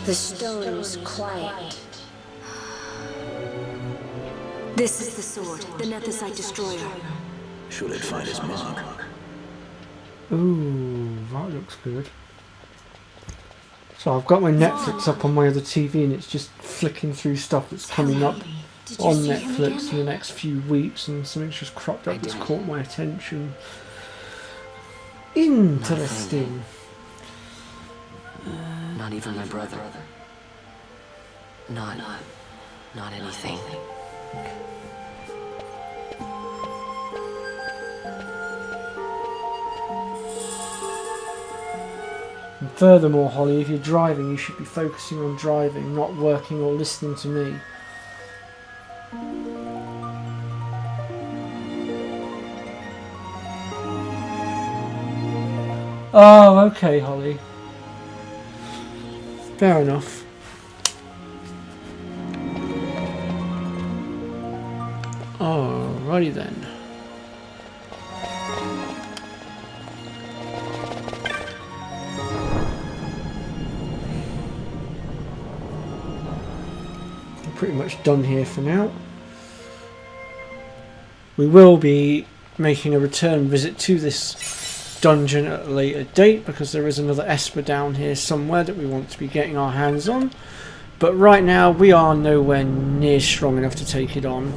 The stone is quiet. This is the sword, the Nethicite destroyer. Should it find his mark? Ooh, that looks good. So I've got my Netflix up on my other TV and it's just flicking through stuff that's coming up on Netflix in the next few weeks, and something's just cropped up that's caught my attention. Interesting. Not even my brother. Not anything. And furthermore, Holly, if you're driving, you should be focusing on driving, not working or listening to me. Oh, okay, Holly. Fair enough. Alrighty then. I'm pretty much done here for now. We will be making a return visit to this dungeon at a later date because there is another Esper down here somewhere that we want to be getting our hands on. But right now we are nowhere near strong enough to take it on.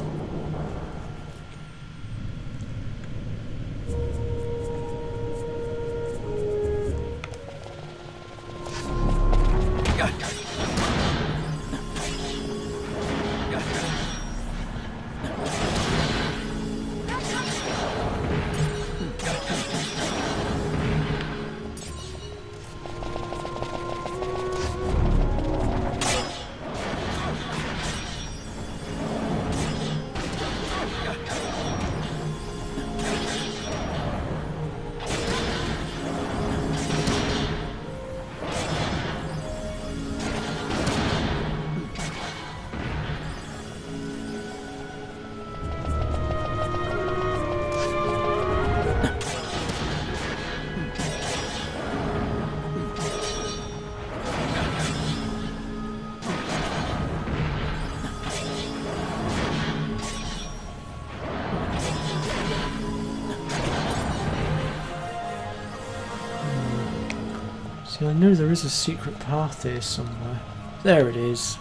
See, I know there is a secret path here somewhere. There it is.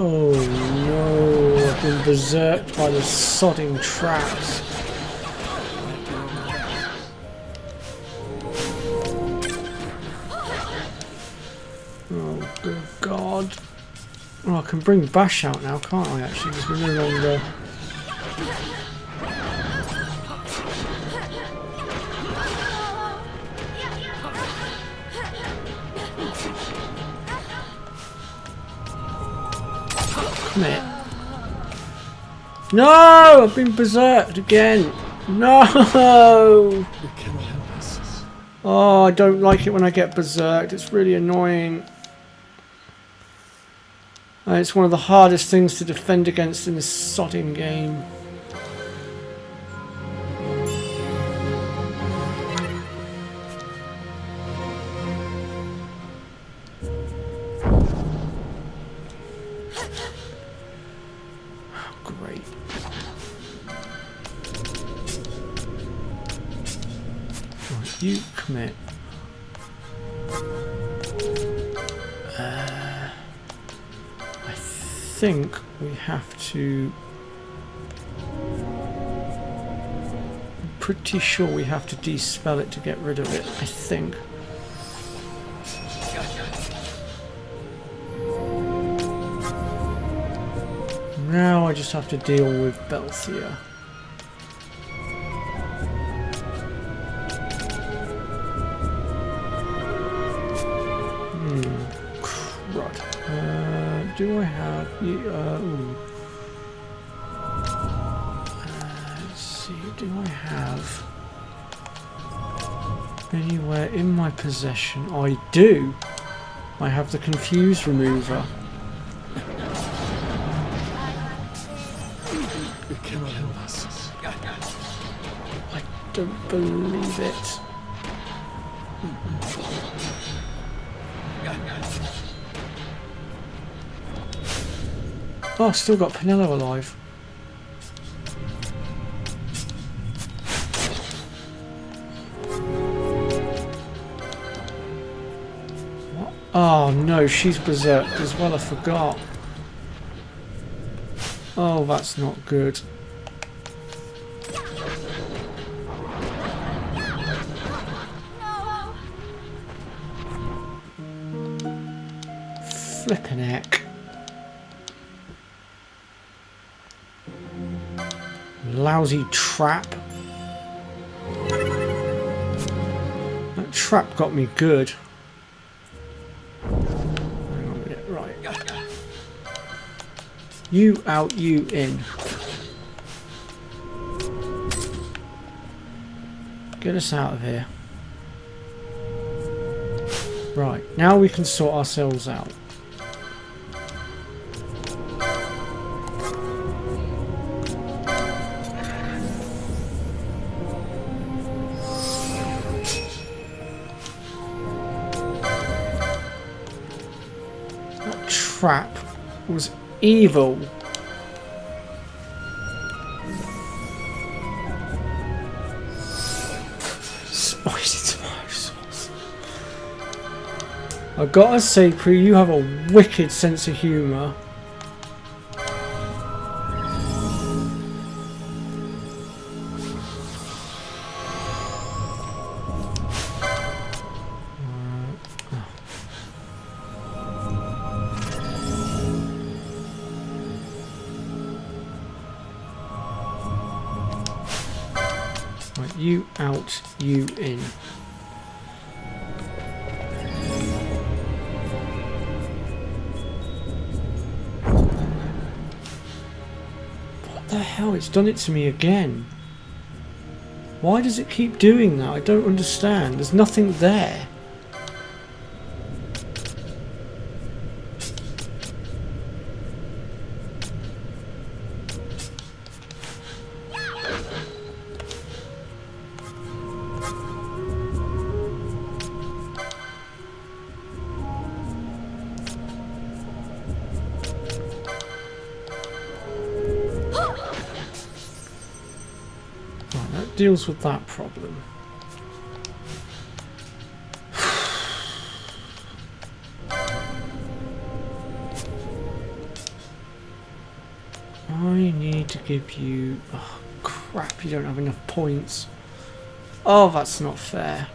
Oh no, I've been berserked by the sodding traps. Oh good god. Oh, I can bring Bash out now, can't I actually? Because we're no longer... Come here. No! I've been berserked again! No! Oh, I don't like it when I get berserked. It's really annoying. It's one of the hardest things to defend against in this sodding game. Great. Right, you commit. I think we have to... I'm pretty sure we have to dispel it to get rid of it, I think. Now I just have to deal with Belthea. Crud. Do I have... let's see, do I have anywhere in my possession? I do! I have the Confuse Remover. I don't believe it. Oh, still got Penello alive. What? Oh no, she's berserked as well, I forgot. Oh, that's not good. Flippin' heck. Lousy trap. That trap got me good. Hang on a minute, right. You out, you in. Get us out of here. Right, now we can sort ourselves out. That trap was evil. Spicy tomato sauce. I gotta say, Prue, you have a wicked sense of humour. You out, you in. What the hell? It's done it to me again. Why does it keep doing that? I don't understand. There's nothing there. Deals with that problem. I need to give you... Oh crap, you don't have enough points. Oh, that's not fair.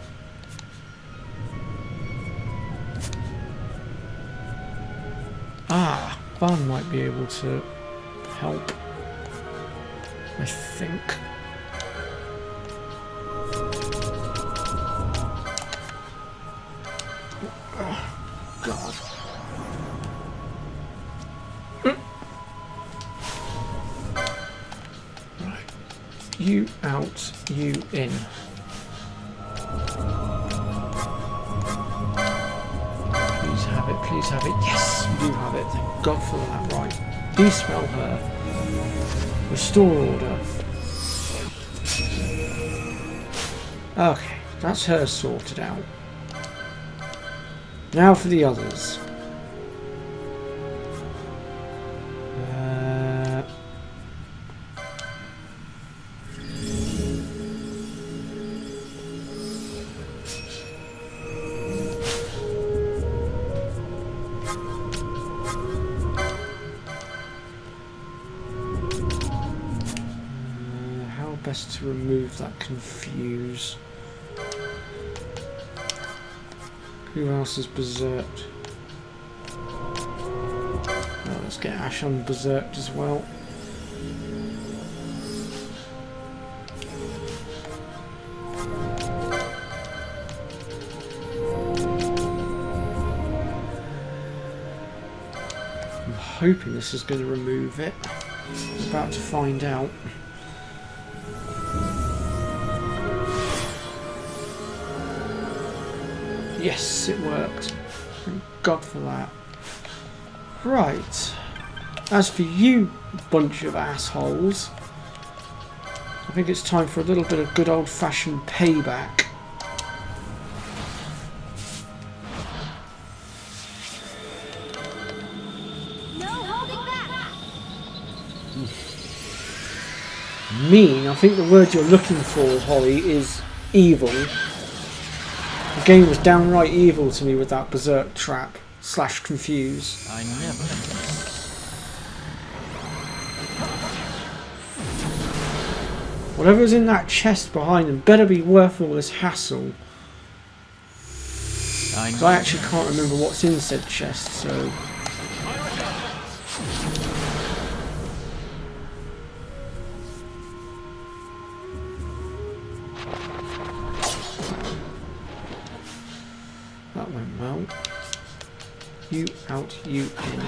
Ah, Van might be able to help. I think. God. Right. You out, you in. Please have it, please have it. Yes, you do have it. Thank God for that. Right. Despell her. Restore order. Okay, that's her sorted out. Now for the others. How best to remove that confuse? Who else is berserked? Oh, let's get Ash on berserked as well. I'm hoping this is going to remove it. I'm about to find out. Yes, it worked. Thank God for that. Right. As for you, bunch of assholes, I think it's time for a little bit of good old-fashioned payback. No holding back. Mean, I think the word you're looking for, Holly, is evil. The game was downright evil to me with that berserk trap / confuse. I never. Whatever's in that chest behind them better be worth all this hassle. I actually can't remember what's in said chest, so... That went well. You out, you in.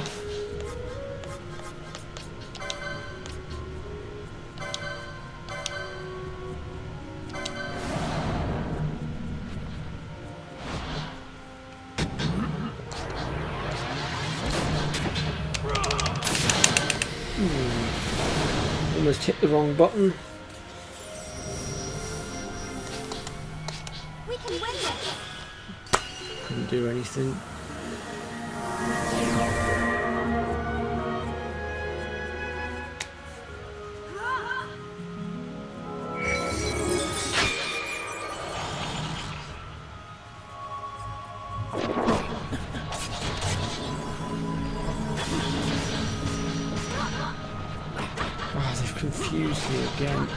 Almost hit the wrong button. We can win this. Couldn't do anything. Ah, they've confused me again.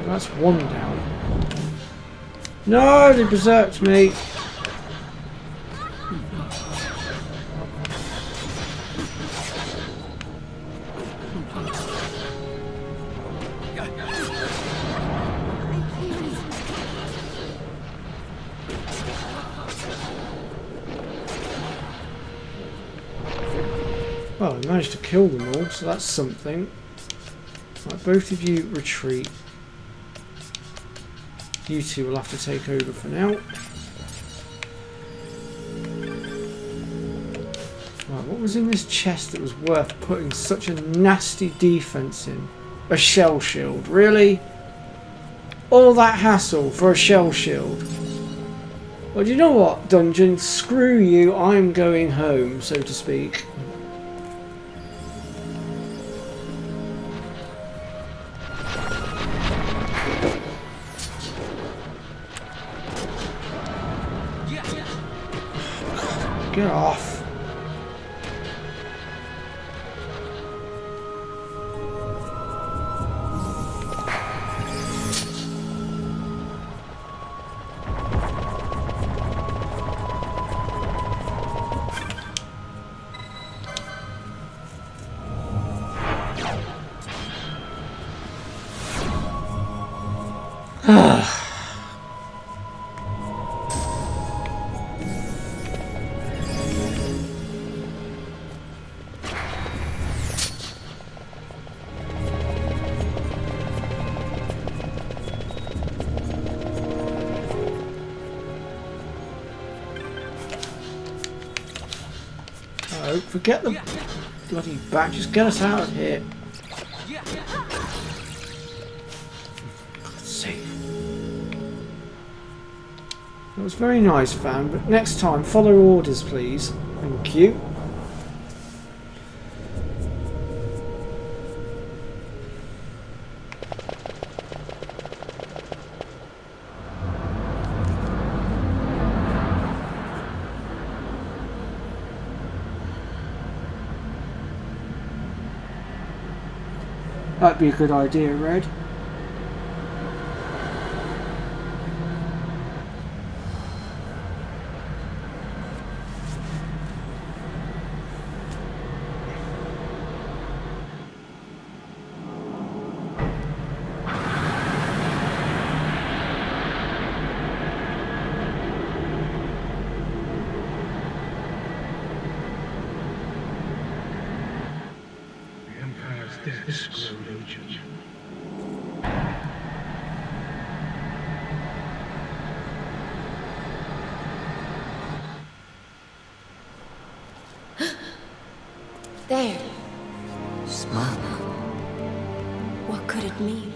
That's one down. No, they berserked me. Well, we managed to kill them all, so that's something. Right, both of you retreat. You two will have to take over for now. Right, what was in this chest that was worth putting such a nasty defense in? A shell shield, really? All that hassle for a shell shield? Well, do you know what, Dungeon? Screw you, I'm going home, so to speak. Get off. Oh, forget the bloody back, just get us out of here. God's sake. That was very nice, fam, but next time follow orders, please. Thank you. That'd be a good idea, Red. There. Smile. What could it mean?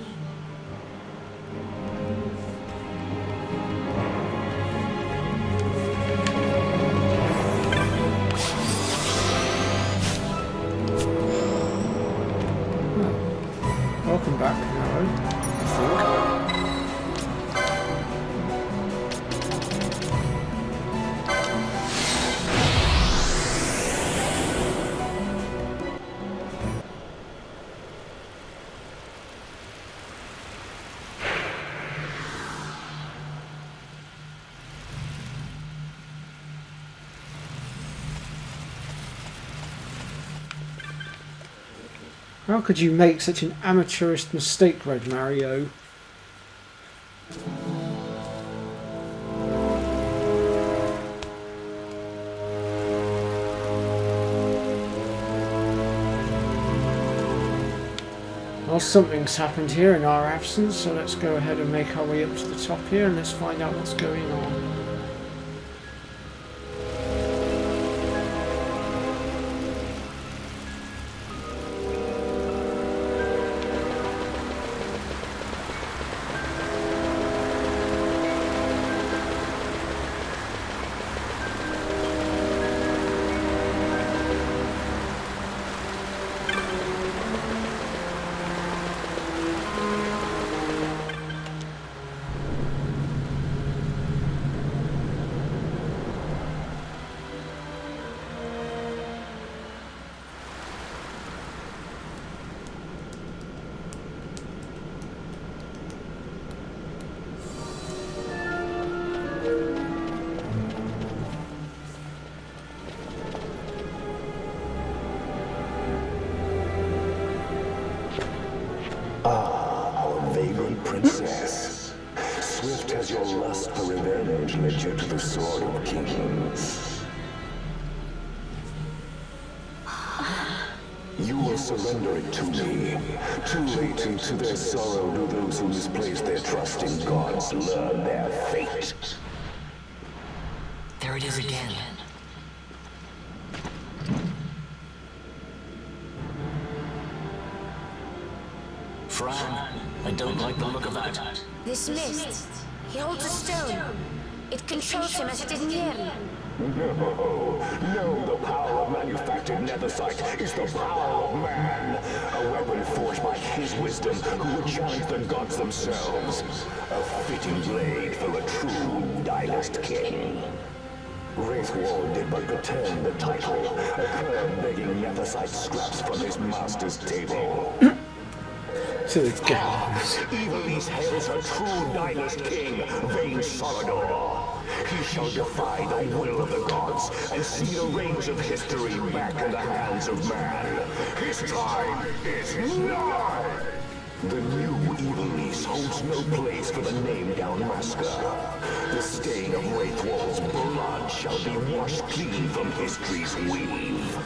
Welcome back, Narrow, I think. How could you make such an amateurist mistake, Red Mario? Well, something's happened here in our absence, so let's go ahead and make our way up to the top here and let's find out what's going on. Princess, swift has your lust for revenge led you to the Sword of Kings. You will surrender it to me. Too late, and to their sorrow do those who misplace their trust in gods learn their fate. There it is again. Fran, I don't like the look of that. This mist. He holds a stone. It controls him as it did Nier. No, the power of manufactured netherite is the power of man. A weapon forged by his wisdom who would challenge the gods themselves. A fitting blade for a true Dynast king. Wraithwall did but pretend the title, a cur begging netherite scraps from his master's table. To the gods. Evilly's hails a true Dynast king, vain Solidor. He shall defy the will of the gods and see the reins of history back in the hands of man. His time is nigh! The new Evilys holds no place for the name Dalmasca. The stain of Wraithwall's blood shall be washed clean from history's weave.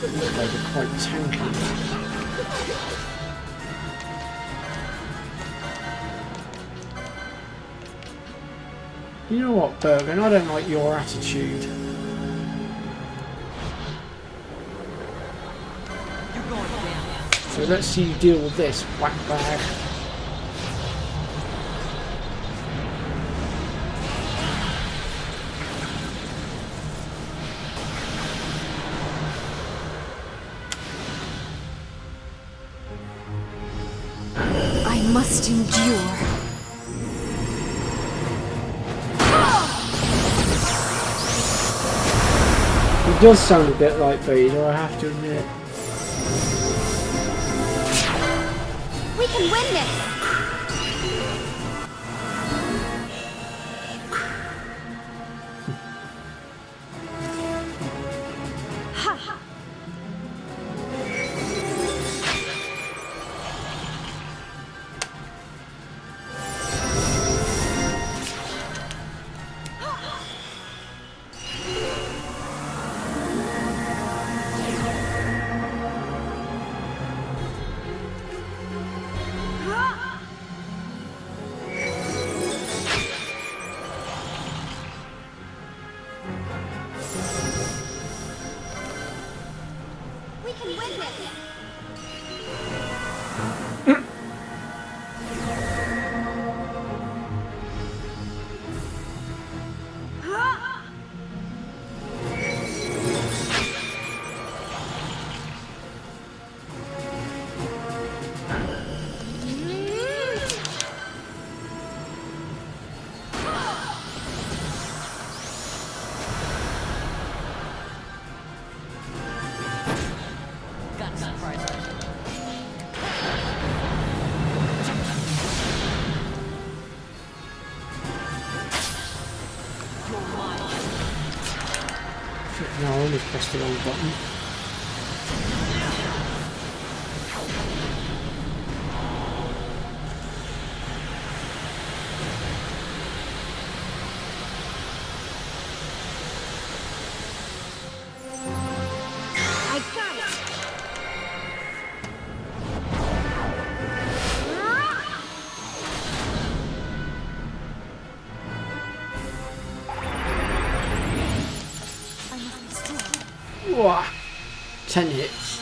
Looks like they're quite tanky. You know what, Bergen? I don't like your attitude. So let's see you deal with this, whack bag. I must endure. He does sound a bit like Vader, I have to admit. We can win this! No, I almost pressed the wrong button. I got it! Whoa. 10 hits.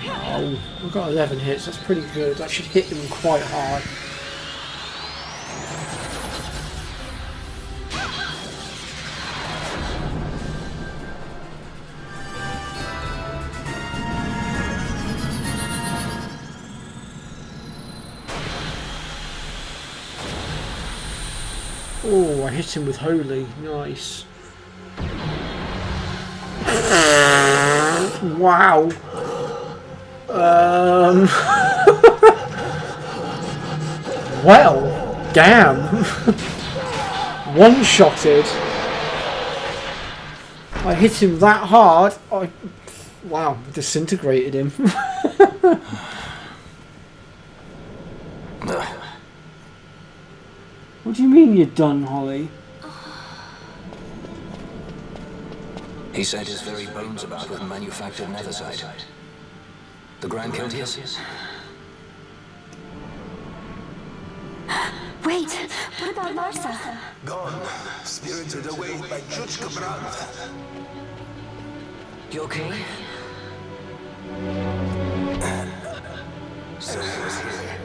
Oh, I've got 11 hits, that's pretty good. I should hit them quite hard. Oh, I hit him with Holy. Nice. Wow. Well, damn. One-shotted. I hit him that hard. Wow, disintegrated him. What do you mean you're done, Holly? He said his very bones about with manufactured nethersite. The Grand Courtiers? Wait, what about Larsa? Gone, spirited away by Judge Cabrand. You okay? So he was here.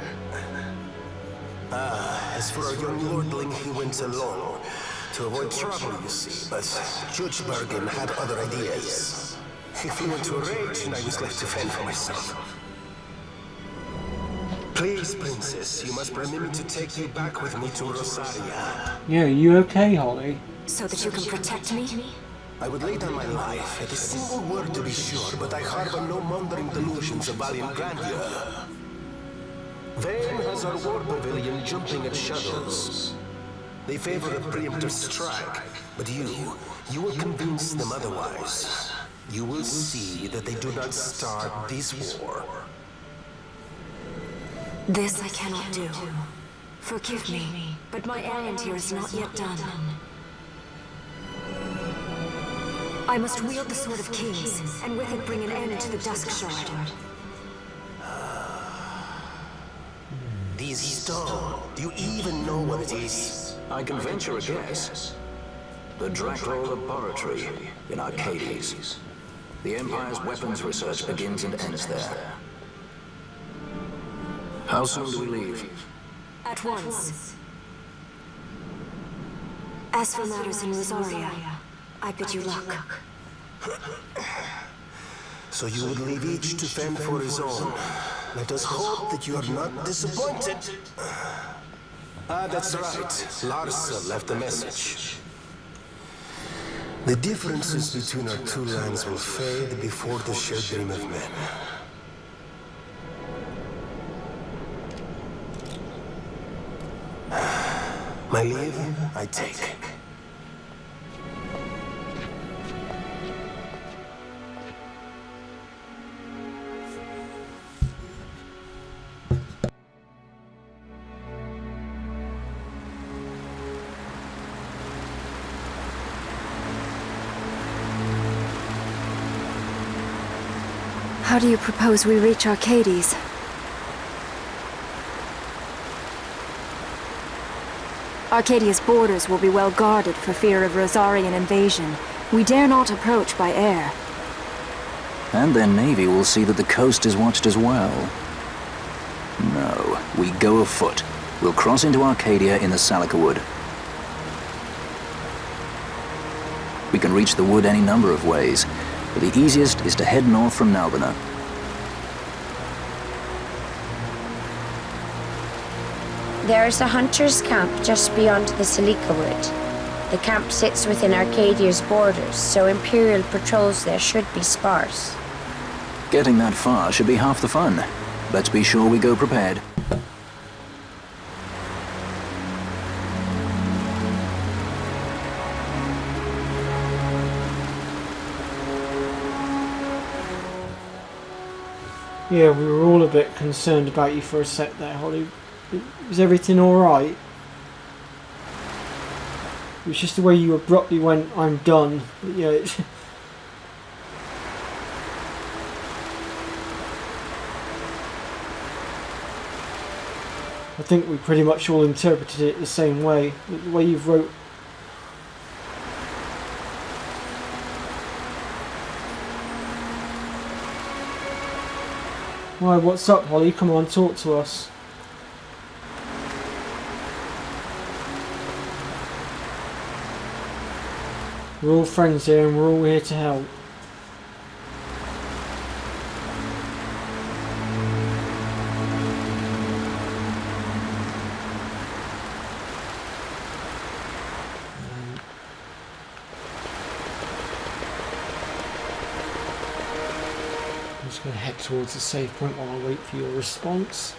As for our young lordling, he went along. To avoid trouble, you see, but Judge Bergen had other ideas. He flew into a rage, and I was left to fend for myself. Please, Princess, you must permit me to take you back with me to Rosaria. Yeah, you okay, Holly? So that you can protect me? I would lay down my life at a single word to be sure, but I harbor no mundane delusions of valiant grandeur. Vane has our war pavilion jumping at shadows. They favor a preemptive strike, but you will convince them otherwise. You will see that they do not start this war. This I cannot do. Forgive me, but my errand here is not yet done. I must wield the Sword of Kings, and with it bring an end to the Dusk Shard. This stone, do you even know what it is? I can venture a guess. The Dracul Laboratory in Arcades. The Empire's weapons research begins and ends there. How soon do we leave? At once. As for matters in Rosaria, I bid you luck. So you would leave each to fend for his own. Let us hope that you are not disappointed. That's right. Larsa left a message. The differences between our two lands will fade before the shared dream of men. My leave, I take. How do you propose we reach Arcades? Arcadia's borders will be well guarded for fear of Rosarian invasion. We dare not approach by air. And their navy will see that the coast is watched as well. No, we go afoot. We'll cross into Arcadia in the Salika Wood. We can reach the wood any number of ways, but the easiest is to head north from Nalbina. There is a hunter's camp just beyond the Salika Wood. The camp sits within Arcadia's borders, so Imperial patrols there should be sparse. Getting that far should be half the fun. Let's be sure we go prepared. Yeah, we were all a bit concerned about you for a sec there, Holly. Was everything alright? It was just the way you abruptly went, I'm done. But yeah, I think we pretty much all interpreted it the same way. The way you've wrote... Why, what's up, Holly? Come on, talk to us. We're all friends here and we're all here to help. I'm just going to head towards the save point while I wait for your response.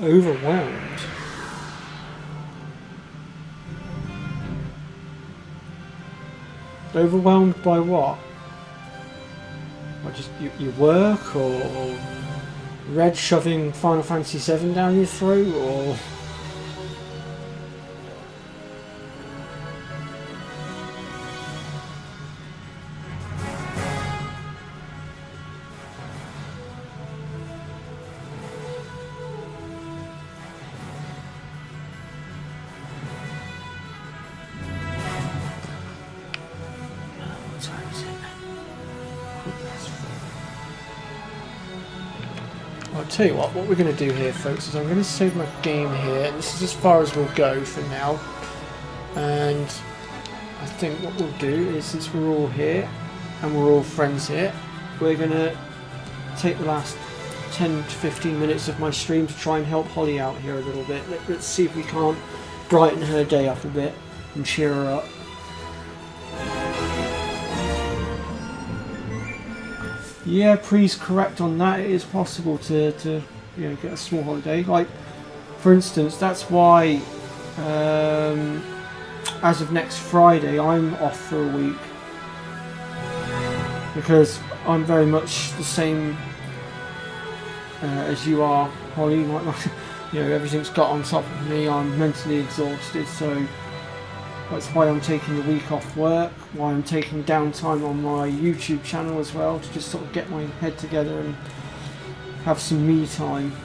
Overwhelmed. Overwhelmed by what? Or just your work, or Red shoving Final Fantasy VII down your throat, or... I'll tell you what we're going to do here, folks, is I'm going to save my game here, and this is as far as we'll go for now. And I think what we'll do is, since we're all here, and we're all friends here, we're going to take the last 10 to 15 minutes of my stream to try and help Holly out here a little bit. Let's see if we can't brighten her day up a bit and cheer her up. Yeah, Pre's correct on that. It is possible to get a small holiday. Like, for instance, that's why as of next Friday I'm off for a week, because I'm very much the same as you are, Holly. Everything's got on top of me. I'm mentally exhausted, so that's why I'm taking the week off work, why I'm taking downtime on my YouTube channel as well, to just sort of get my head together and have some me time.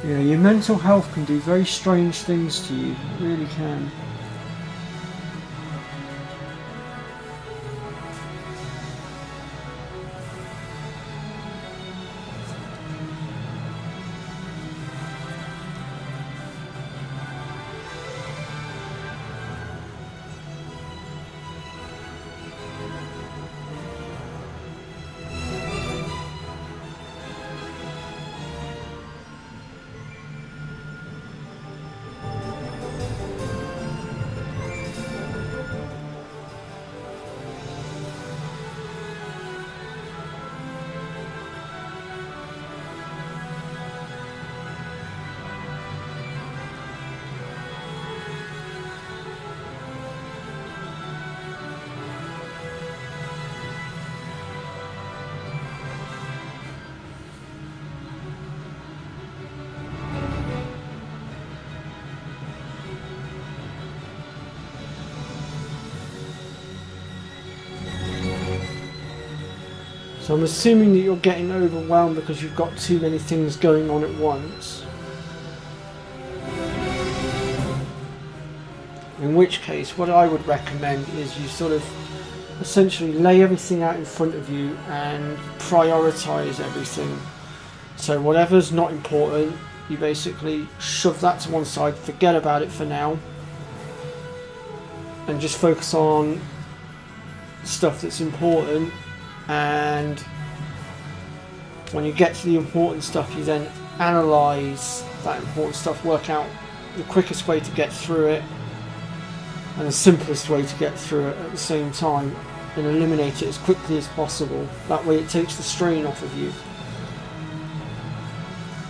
Yeah, your mental health can do very strange things to you. It really can. So I'm assuming that you're getting overwhelmed because you've got too many things going on at once. In which case, what I would recommend is you sort of essentially lay everything out in front of you and prioritize everything. So whatever's not important, you basically shove that to one side, forget about it for now, and just focus on stuff that's important. And when you get to the important stuff, you then analyze that important stuff, work out the quickest way to get through it and the simplest way to get through it at the same time, and eliminate it as quickly as possible. That way it takes the strain off of you.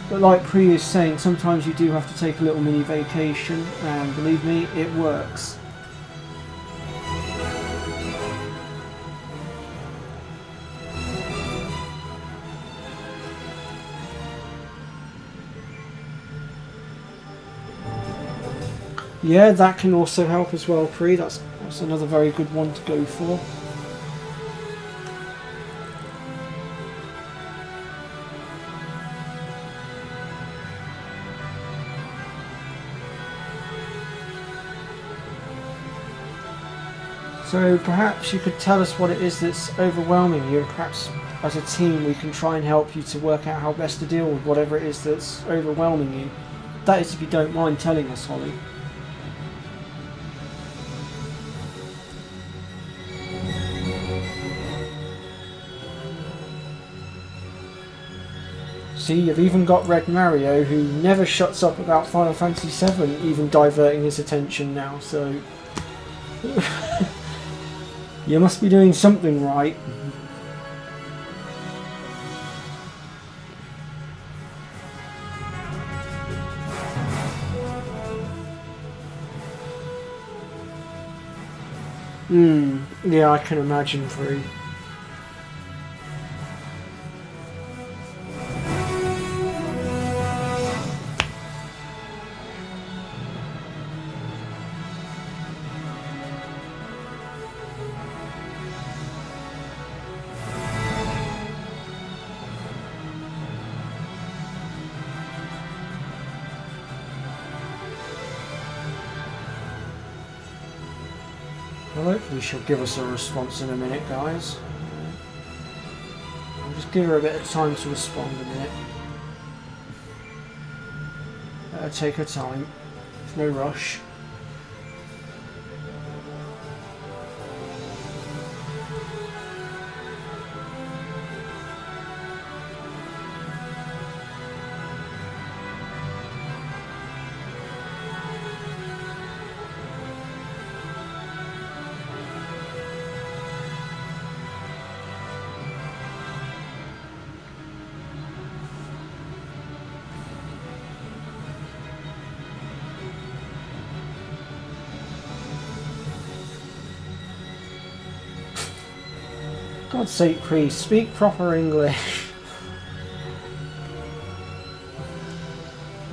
But like Pri is saying, sometimes you do have to take a little mini vacation, and believe me, it works. Yeah, that can also help as well, Pri. That's another very good one to go for. So perhaps you could tell us what it is that's overwhelming you, and perhaps as a team we can try and help you to work out how best to deal with whatever it is that's overwhelming you. That is if you don't mind telling us, Holly. See, you've even got Red Mario, who never shuts up about Final Fantasy VII, even diverting his attention now, so... You must be doing something right. Yeah, I can imagine, Free. Well, hopefully she'll give us a response in a minute, guys. I'll just give her a bit of time to respond a minute. Let her take her time. There's no rush. God's sake, please, speak proper English.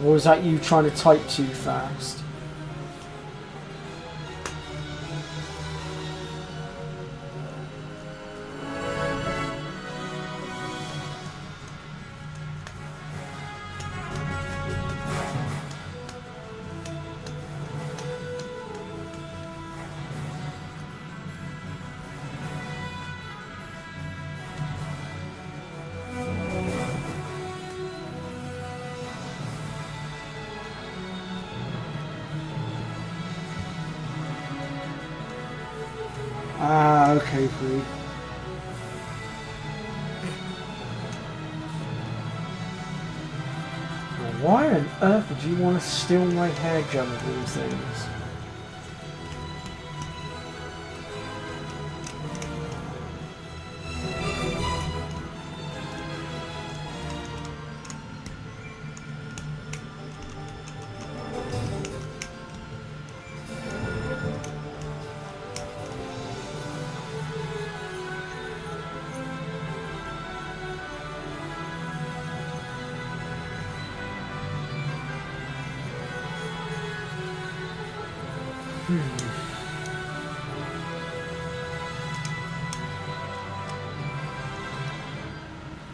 Or is that you trying to type too fast? Ah, okay, Free. Now, why on earth would you want to steal my hair gem of all things?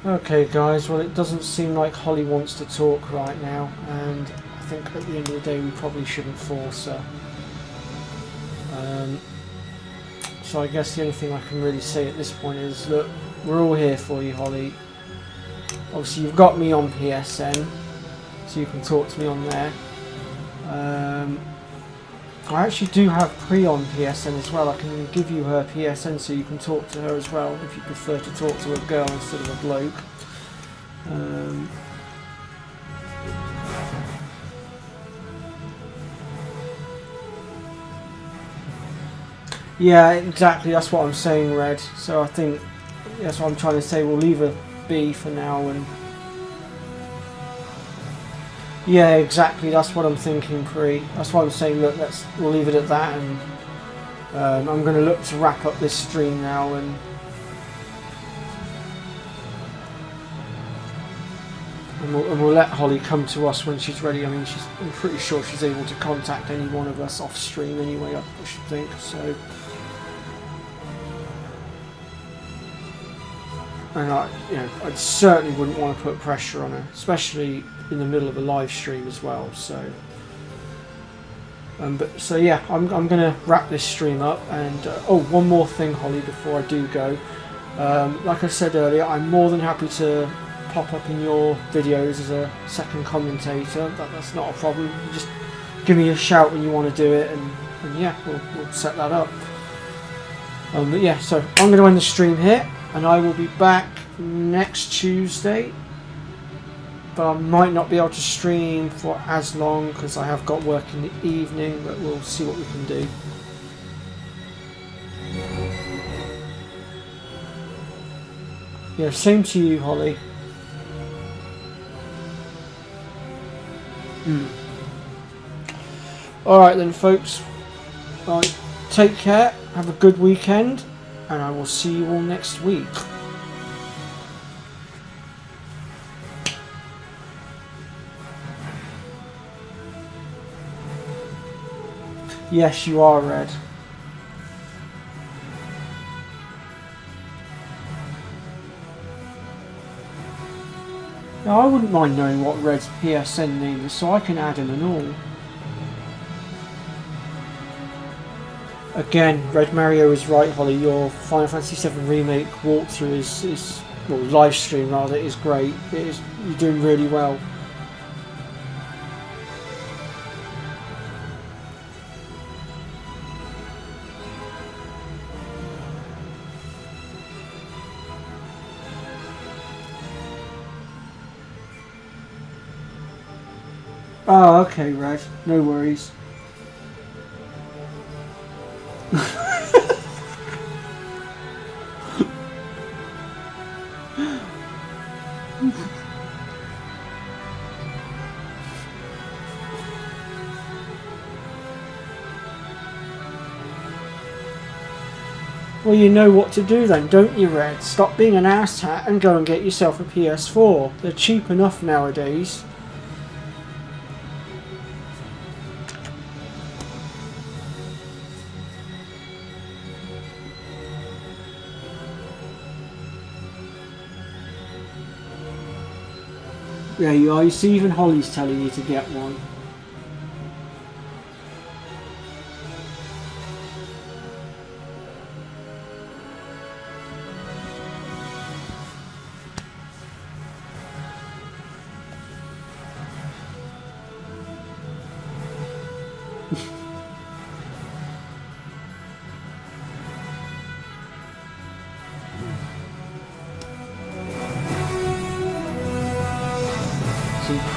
Okay guys, well it doesn't seem like Holly wants to talk right now, and I think at the end of the day we probably shouldn't force her. So I guess the only thing I can really say at this point is, look, we're all here for you, Holly. Obviously you've got me on PSN, so you can talk to me on there. I actually do have Pri on PSN as well. I can give you her PSN so you can talk to her as well if you prefer to talk to a girl instead of a bloke. Yeah, exactly, that's what I'm saying, Red. So I think that's what I'm trying to say. We'll leave her be for now, and yeah, exactly. That's what I'm thinking, Pri. That's why I'm saying, look, we'll leave it at that, and I'm going to look to wrap up this stream now, and we'll let Holly come to us when she's ready. I mean, I'm pretty sure she's able to contact any one of us off stream anyway. I should think so. And I certainly wouldn't want to put pressure on her, especially in the middle of a live stream as well. So But so yeah, I'm gonna wrap this stream up. And oh, one more thing, Holly, before I do go. Like I said earlier, I'm more than happy to pop up in your videos as a second commentator. That's not a problem. You just give me a shout when you want to do it, and yeah, we'll set that up. But yeah, so I'm going to end the stream here, and I will be back next Tuesday. But I might not be able to stream for as long because I have got work in the evening, but we'll see what we can do. Yeah, same to you, Holly. Alright then, folks. Right, take care, have a good weekend, and I will see you all next week. Yes, you are red. Now, I wouldn't mind knowing what Red's PSN name is, so I can add him and all. Again, Red Mario is right, Holly. Your Final Fantasy VII Remake walkthrough is well, live stream rather, is great. You're doing really well. Oh, okay, Red. No worries. Well, you know what to do then, don't you, Red? Stop being an asshat and go and get yourself a PS4. They're cheap enough nowadays. Yeah, you are. You see, even Holly's telling you to get one.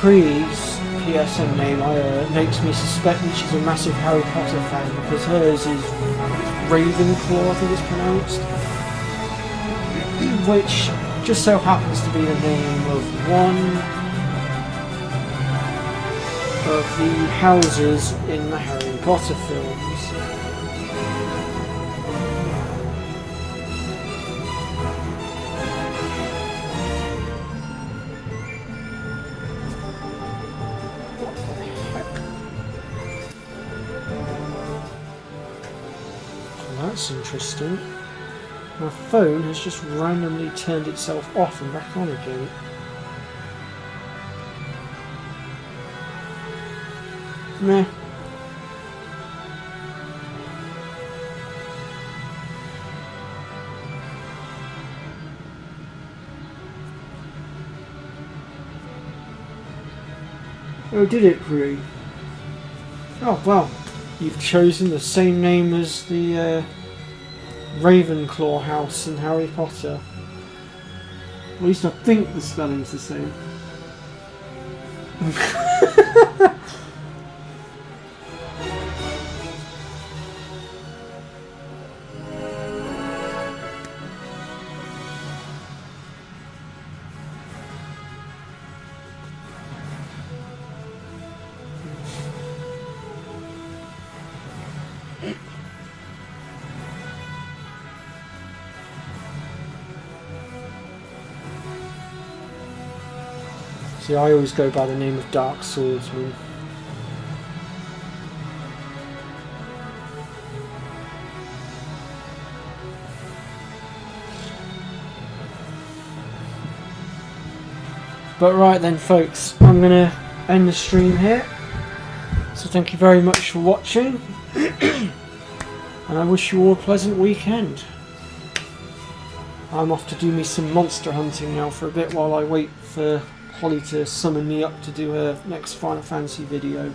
Pre's PSN name makes me suspect that she's a massive Harry Potter fan, because hers is Ravenclaw, I think it's pronounced, which just so happens to be the name of one of the houses in the Harry Potter films. That's interesting. My phone has just randomly turned itself off and back on again. Meh. Oh, did it, Prue? Oh, well. You've chosen the same name as the Ravenclaw house in Harry Potter. At least I think the spelling's the same. See, I always go by the name of Dark Swordsman. But right then, folks, I'm gonna end the stream here. So thank you very much for watching, and I wish you all a pleasant weekend. I'm off to do me some monster hunting now for a bit while I wait for Holly to summon me up to do her next Final Fantasy video.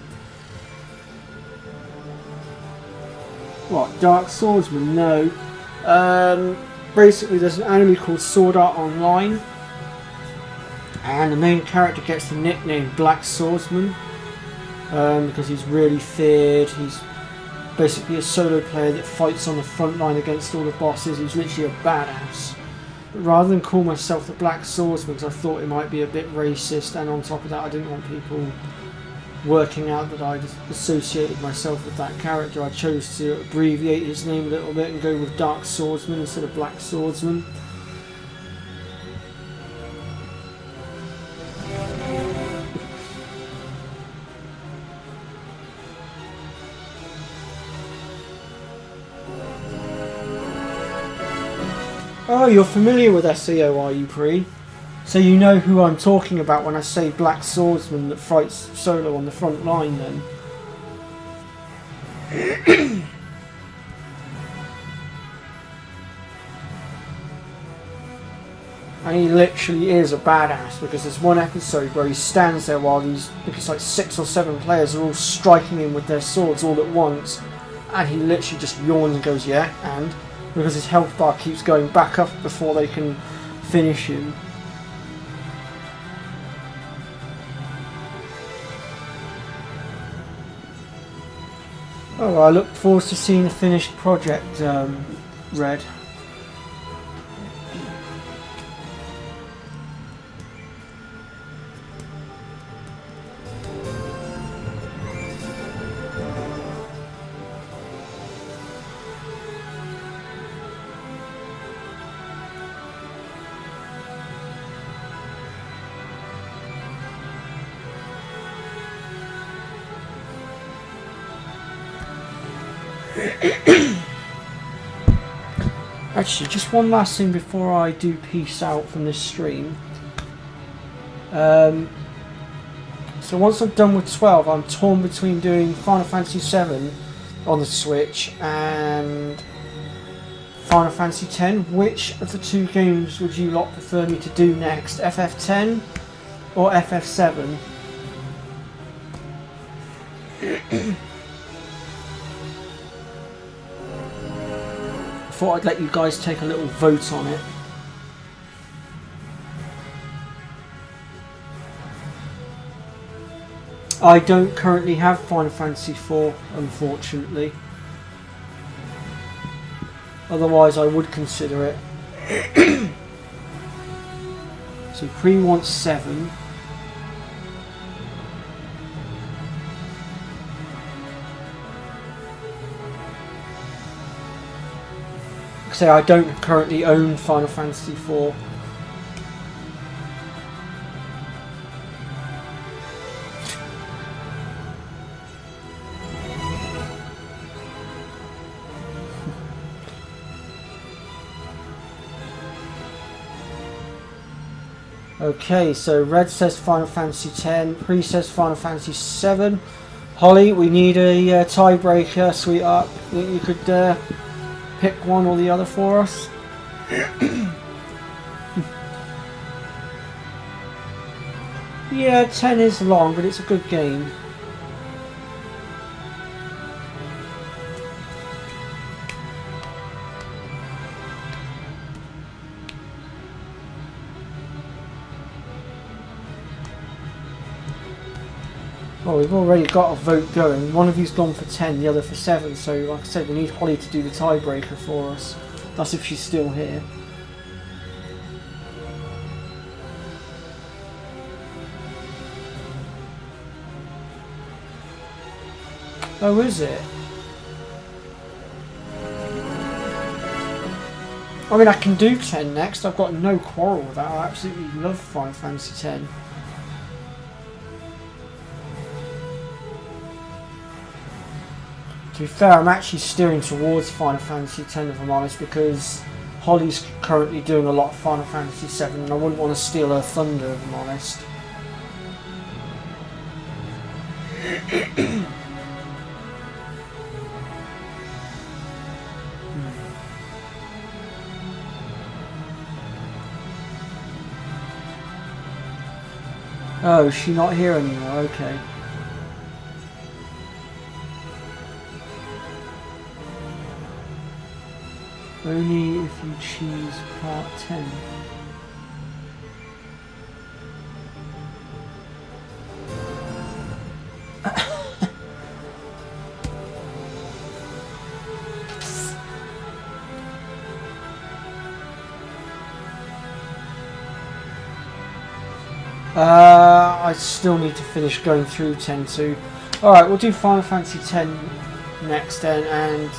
What, Dark Swordsman? No. Basically there's an anime called Sword Art Online, and the main character gets the nickname Black Swordsman because he's really feared. He's basically a solo player that fights on the front line against all the bosses. He's literally a badass. But rather than call myself the Black Swordsman, because I thought it might be a bit racist, and on top of that I didn't want people working out that I'd associated myself with that character, I chose to abbreviate his name a little bit and go with Dark Swordsman instead of Black Swordsman. Oh, you're familiar with SEO, are you, Pre? So you know who I'm talking about when I say Black Swordsman that fights solo on the front line, then? And he literally is a badass, because there's one episode where he stands there while these, I think it's like 6 or 7 players are all striking him with their swords all at once, and he literally just yawns and goes, yeah, and? Because his health bar keeps going back up before they can finish him. Oh, well, I look forward to seeing the finished project, Red. Actually, just one last thing before I do peace out from this stream. So once I'm done with 12, I'm torn between doing Final Fantasy 7 on the Switch and Final Fantasy 10. Which of the two games would you lot prefer me to do next? FF10 or FF7? Thought I'd let you guys take a little vote on it. I don't currently have Final Fantasy IV, unfortunately. Otherwise I would consider it. So Pre wants 7. Say I don't currently own Final Fantasy IV. Okay, so Red says Final Fantasy X, Pre says Final Fantasy VII. Holly, we need a tiebreaker, sweetheart. You could pick one or the other for us. Yeah, 10 is long, but it's a good game. Well, we've already got a vote going. One of you's gone for 10, the other for 7, so like I said, we need Holly to do the tiebreaker for us. That's if she's still here. Oh, is it? I mean, I can do 10 next. I've got no quarrel with that. I absolutely love Final Fantasy X. To be fair, I'm actually steering towards Final Fantasy X, if I'm honest, because Holly's currently doing a lot of Final Fantasy VII, and I wouldn't want to steal her thunder, if I'm honest. Oh, is she not here anymore? Okay. Only if you choose part 10. I still need to finish going through 10 too. Alright, we'll do Final Fantasy 10 next then, and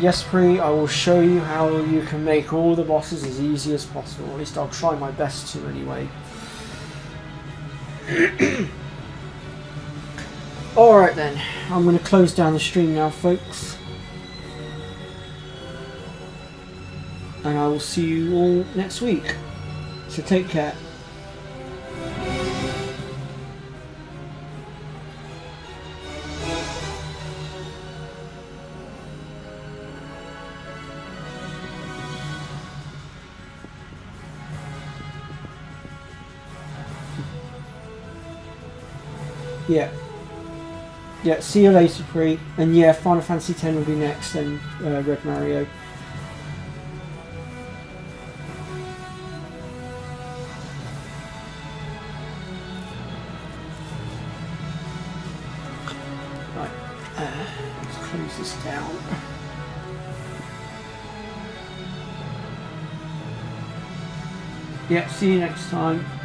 yes, Pri, I will show you how you can make all the bosses as easy as possible. At least I'll try my best to anyway. Alright then, I'm going to close down the stream now, folks. And I will see you all next week. So take care. Yeah, see you later, Pri. And yeah, Final Fantasy X will be next, and Red Mario. Right, let's close this down. Yeah, see you next time.